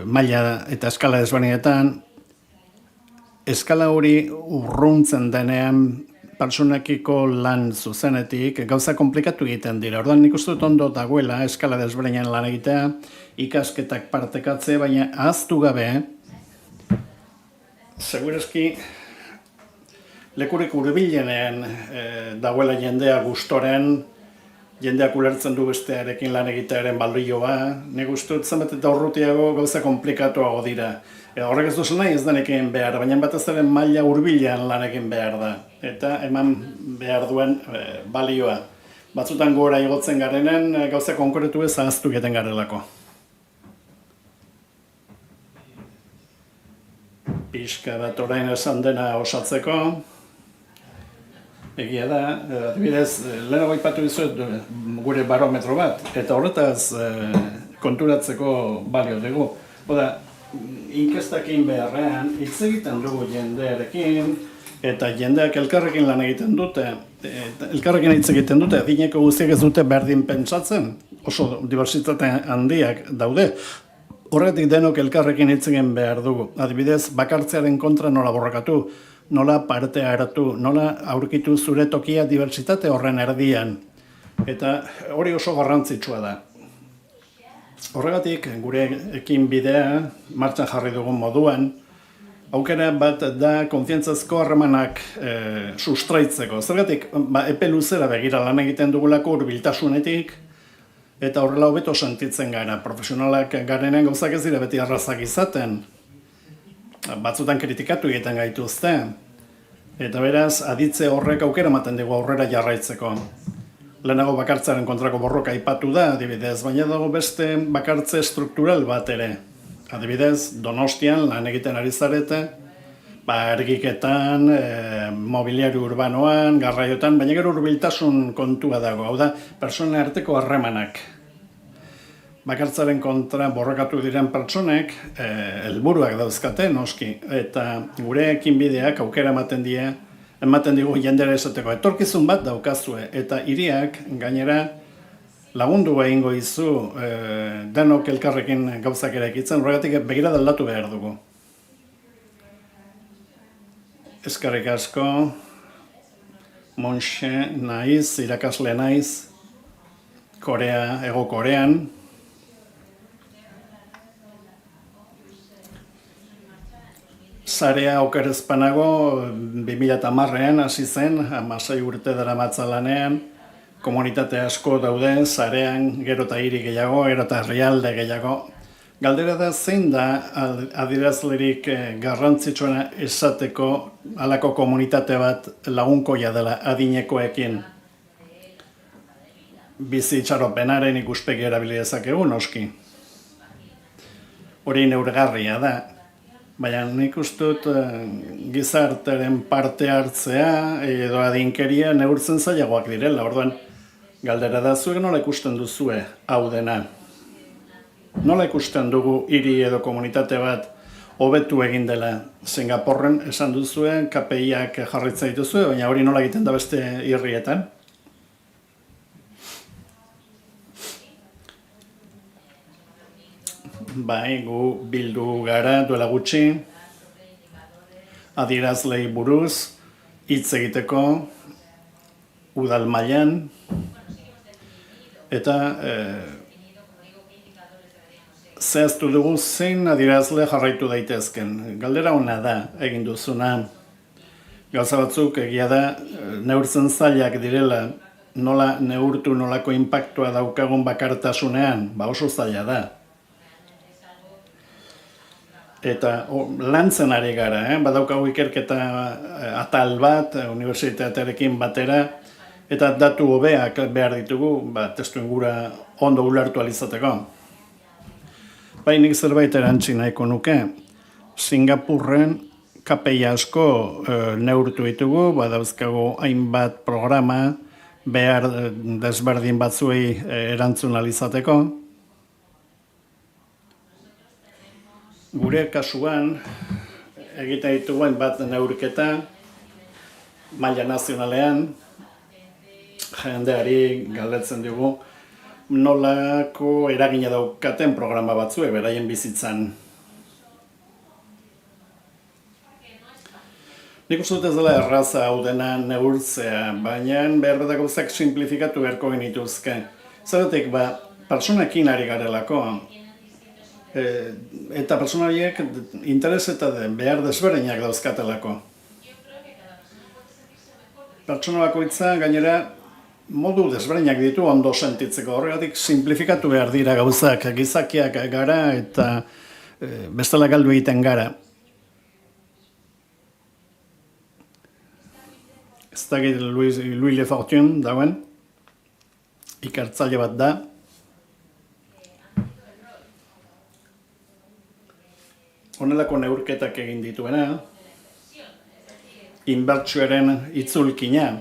maila eta eskala desberdinetan, eskala hori urruntzen denean pertsonekiko lan zuzenetik gauza komplikatu egiten dira. Orduan nik uste dut ondo dagoela eskala desberdinen lan egitea, ikasketak partekatze, baina ahaztu gabe, segurazki lekurik hurbilenean dagoela jendea gustoren, jendeak ulertzen du bestearekin lan egitearen balioa, nik uste dut zenbat eta urrutiago gauza komplikatuago dira. Horrek ez duzu nahi ez denekin behar, baina batez ere maila hurbilean lan egin behar da. Eta eman behar duen balioa. Batzutan gora igotzen garenen gauza konkretu ez ahaztu egiten garelako. Pixka bat orain esan dena osatzeko. Egia da, adibidez, lehenago aipatu dizuet gure barometro bat, eta horretaz konturatzeko balio dugu. Oda, inkestakin beharrean hitz egiten dugu jendearekin, eta jendeak elkarrekin lan egiten dute, elkarrekin hitz egiten dute, adineko guztiak ez dute berdin pentsatzen, oso dibertsitate handiak daude. Horretik denok elkarrekin hitz egin behar dugu. Adibidez, bakartzearen kontra nola borrokatu, nola parte hartu, nola aurkitu zure tokia dibertsitate horren erdian. Eta hori oso garrantzitsua da. Horregatik, gure ekinbidea martxan jarri dugun moduan, aukera bat da konfiantzazko harremanak sustraitzeko. Zergatik, epe luzera begira lan egiten dugulako hurbiltasunetik, eta horrela hobeto sentitzen gara. Profesionalak garenean gauzak ez dira beti arrazak izaten. Batzutan kritikatu egiten gaituzte. Eta beraz, aditze horrek aukera ematen dugu aurrera jarraitzeko. Lehenago bakartzaren kontrako borroka aipatu da, adibidez, baina dago beste bakartze struktural bat ere. Adibidez, Donostian lan egiten ari zarete, ergiketan, mobiliario urbanoan, garraiotan, baina gero hurbiltasun kontua dago, hau da, pertsonen arteko harremanak. Bakartzaren kontra borrokatu diren pertsonek helburuak dauzkate noski, eta gure ekinbideak aukera ematen digu jendera esateko etorkizun bat daukazue, eta hiriak gainera lagundu egingo izu denok elkarrekin gauzak eraikitzen, horregatik begirada aldatu behar dugu. Eskerrik asko, Montxe naiz, irakasle naiz, Hego Korean, Sarea okerezpanago 2010ean hasi zen, 16 urte daramatza lanean, komunitate asko daude, sarean gero eta hiri gehiago, gero eta herrialde gehiago. Galdera da zein da adierazlerik garrantzitsuena esateko halako komunitate bat lagunkoia dela adinekoekin. Bizi itxaropenaren ikuspegi erabili dezakegu noski. Hori neurgarria da. Baina nik uste dut gizarteren parte hartzea edo adinkeria neurtzen zailagoak direla. Orduan, galdera da zuek nola ikusten duzue hau dena. Nola ikusten dugu hiri edo komunitate bat hobetu egin dela. Singaporren esan duzue, KPIak jarritzen dituzue, baina hori nola egiten da beste hirrietan. Bai, gu bildu gara duela gutxi, adierazlei buruz, hitz egiteko, udal mailan, eta zehaztu dugu zein adierazle jarraitu daitezken. Galdera ona da egin duzuna. Gauza batzuk egia da neurtzen zailak direla, nola neurtu nolako inpaktua daukagun bakartasunean, oso zaila da. Eta lantzen ari gara, badaukagu ikerketa atal bat, unibertsitatearekin batera, eta datu hobeak behar ditugu, testu ingura ondo ulertu alizateko. Bainik zerbait erantzi nahiko nuke, Singapurren KPI asko neurtu ditugu, badauzkagu hainbat programa behar desberdin batzuei erantzun alizateko. Gure kasuan, egiten dituen bat neurketa, maila nazionalean, jendeari galdetzen dugu, nolako eragina daukaten programa batzue, beraien bizitzan. Nik uste dut ez dela erraza hau dena neurtzea, baina behar da gauzak simplifikatu beharko genituzke. Zeratik, pertsonekin ari garelako, eta pertsonaiek interes eta behar desberdinak dauzkatelako. Pertsona bakoitza gainera modu desberdinak ditu ondo sentitzeko. Horregatik simplifikatu behar dira gauzak, gizakiak gara eta bestela galdu egiten gara. Ez dakit Louis Lefortune dauen, ikertzaile bat da. Honelako neurketak egin dituena, inbertsioaren itzulkina.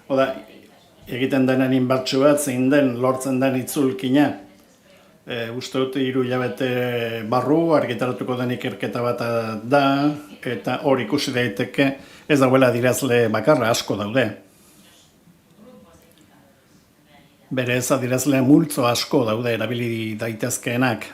Oda, egiten denen inbertsio bat, zein den lortzen den itzulkina. Uste dut 3 hilabete barru argitaratuko den ikerketa bat da, eta hor ikusi daiteke ez dauela adierazle bakarra asko daude. Berez adierazle multzo asko daude erabili daitezkeenak.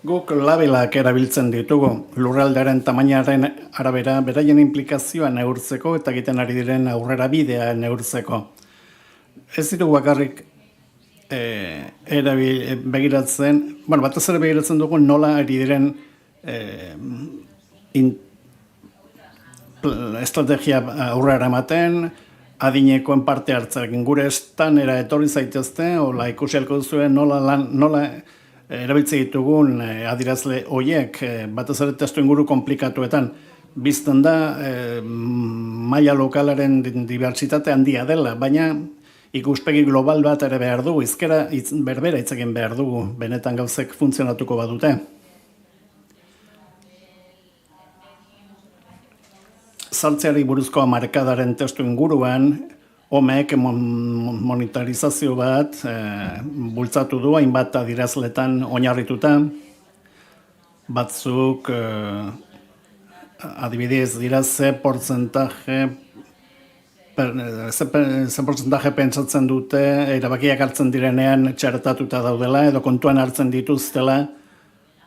Guk labelak erabiltzen ditugu, lurraldearen tamainaren arabera beraien implikazioa neurtzeko eta egiten ari diren aurrera bidea neurtzeko. Ez ditugu bakarrik begiratzen, batez ere begiratzen dugu nola ari diren estrategia aurrera ematen, adinekoen parte hartzearekin gure estanera etorri zaitezte, hola ikusi ahalko duzuen nola erabiltzen ditugun adierazle horiek, batez ere testu inguru komplikatuetan, bizten da maila lokalaren dibertsitate handia dela, baina ikuspegi global bat ere behar dugu, hizkera berbera hitz egin behar dugu, benetan gauzek funtzionatuko badute. Saltzeari buruzko markadaren testu inguruan, Homek monetarizazio bat bultzatu du, hainbat adierazletan oinarrituta. Batzuk, adibidez, dira ze portzentaje pentsatzen dute, erabakiak hartzen direnean txertatuta daudela, edo kontuan hartzen dituztela.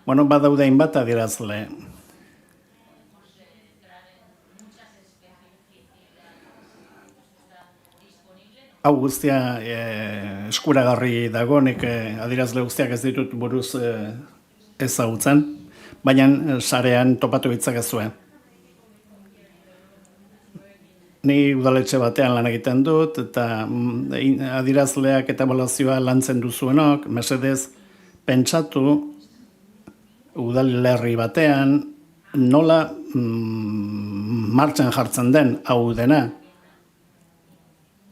Badaude hainbat adierazle. hau guztia eskuragarri dago, nik adierazle guztiak ez ditut buruz ezagutzen, baina sarean topatu ditzakezue. Ni udaletxe batean lan egiten dut, eta adierazleak eta ebaluazioa lantzen duzuenok, mesedez, pentsatu udalerri batean nola martxan jartzen den hau dena.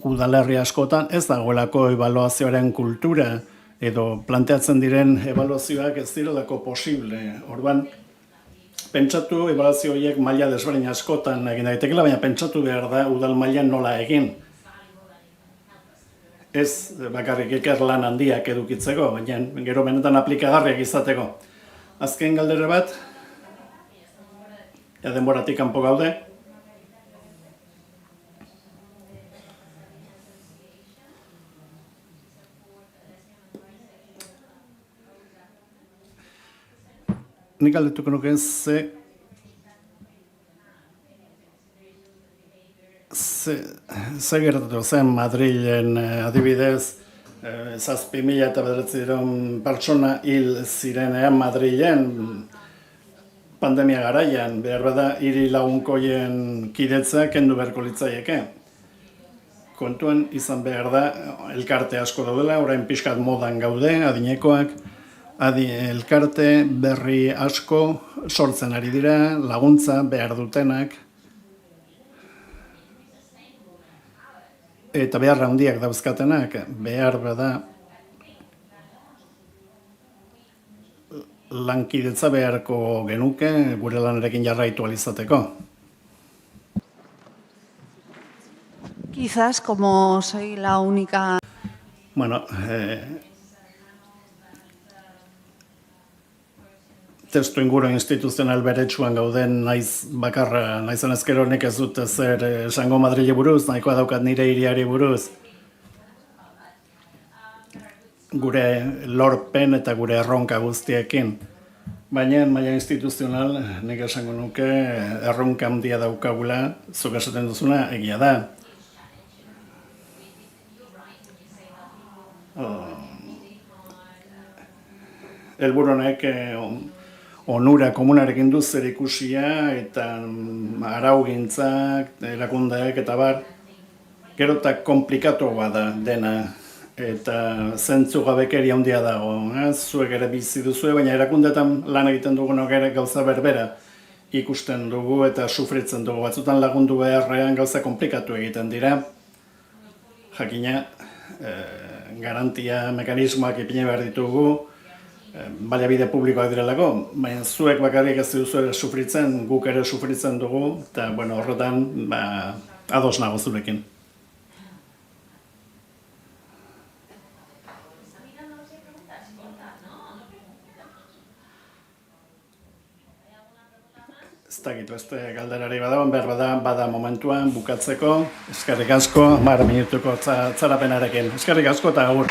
Udalerri askotan ez dagoelako ebaluazioaren kultura edo planteatzen diren ebaluazioak ez direlako posible. Orduan, pentsatu ebaluazio horiek maila desberdin askotan egin daitekela, baina pentsatu behar da udal mailan nola egin. Ez bakarrik ikerlan handiak edukitzeko, baina gero benetan aplikagarriak izateko. Azken galdera bat, denboratik kanpo gaude. Nik galdetuko nuke ze gertatu zen Madrilen adibidez 7.000 pertsona hil zirenean Madrilen pandemia garaian, behar bada hiri lagunkoien kidetza kendu beharko litzaieke. Kontuan izan behar da elkarte asko daudela, orain pixkat modan gaude, adinekoak, elkarte berri asko sortzen ari dira, laguntza behar dutenak, eta behar handiak dauzkatenak, behar bada lankidetza beharko genuke gure lanarekin jarraitu ahal izateko. Quizás como soy la única... Bueno, testu inguru instituzional beretsuan gauden naiz bakarra, naizen ezkero nik ez dut zer esango Madrile buruz, nahikoa daukat nire hiriari buruz. Gure lorpen eta gure erronka guztiekin. Baina maila instituzional nik esango nuke erronka handia daukagula, zuk esaten duzuna egia da. Helburu honek onura komunarekin du zer ikusia eta araugintzak, erakundeak eta bar, gero eta komplikatuagoa da dena. Eta zentzu gabekeria handia dago. Zuek ere bizi duzue, baina erakundeetan lan egiten dugunok ere gauza berbera ikusten dugu eta sufritzen dugu. Batzutan lagundu beharrean gauza komplikatu egiten dira. Jakina, garantia mekanismoak ipini behar ditugu, baliabide publikoak direlako, baina zuek bakarrik ez duzu sufritzen, guk ere sufritzen dugu, eta horretan ados nago zurekin. Ez dakit, beste galderari badagoen, behar bada momentuan bukatzeko. Eskerrik asko, 10 minutuko zarapenarekin. Eskerrik asko eta agur.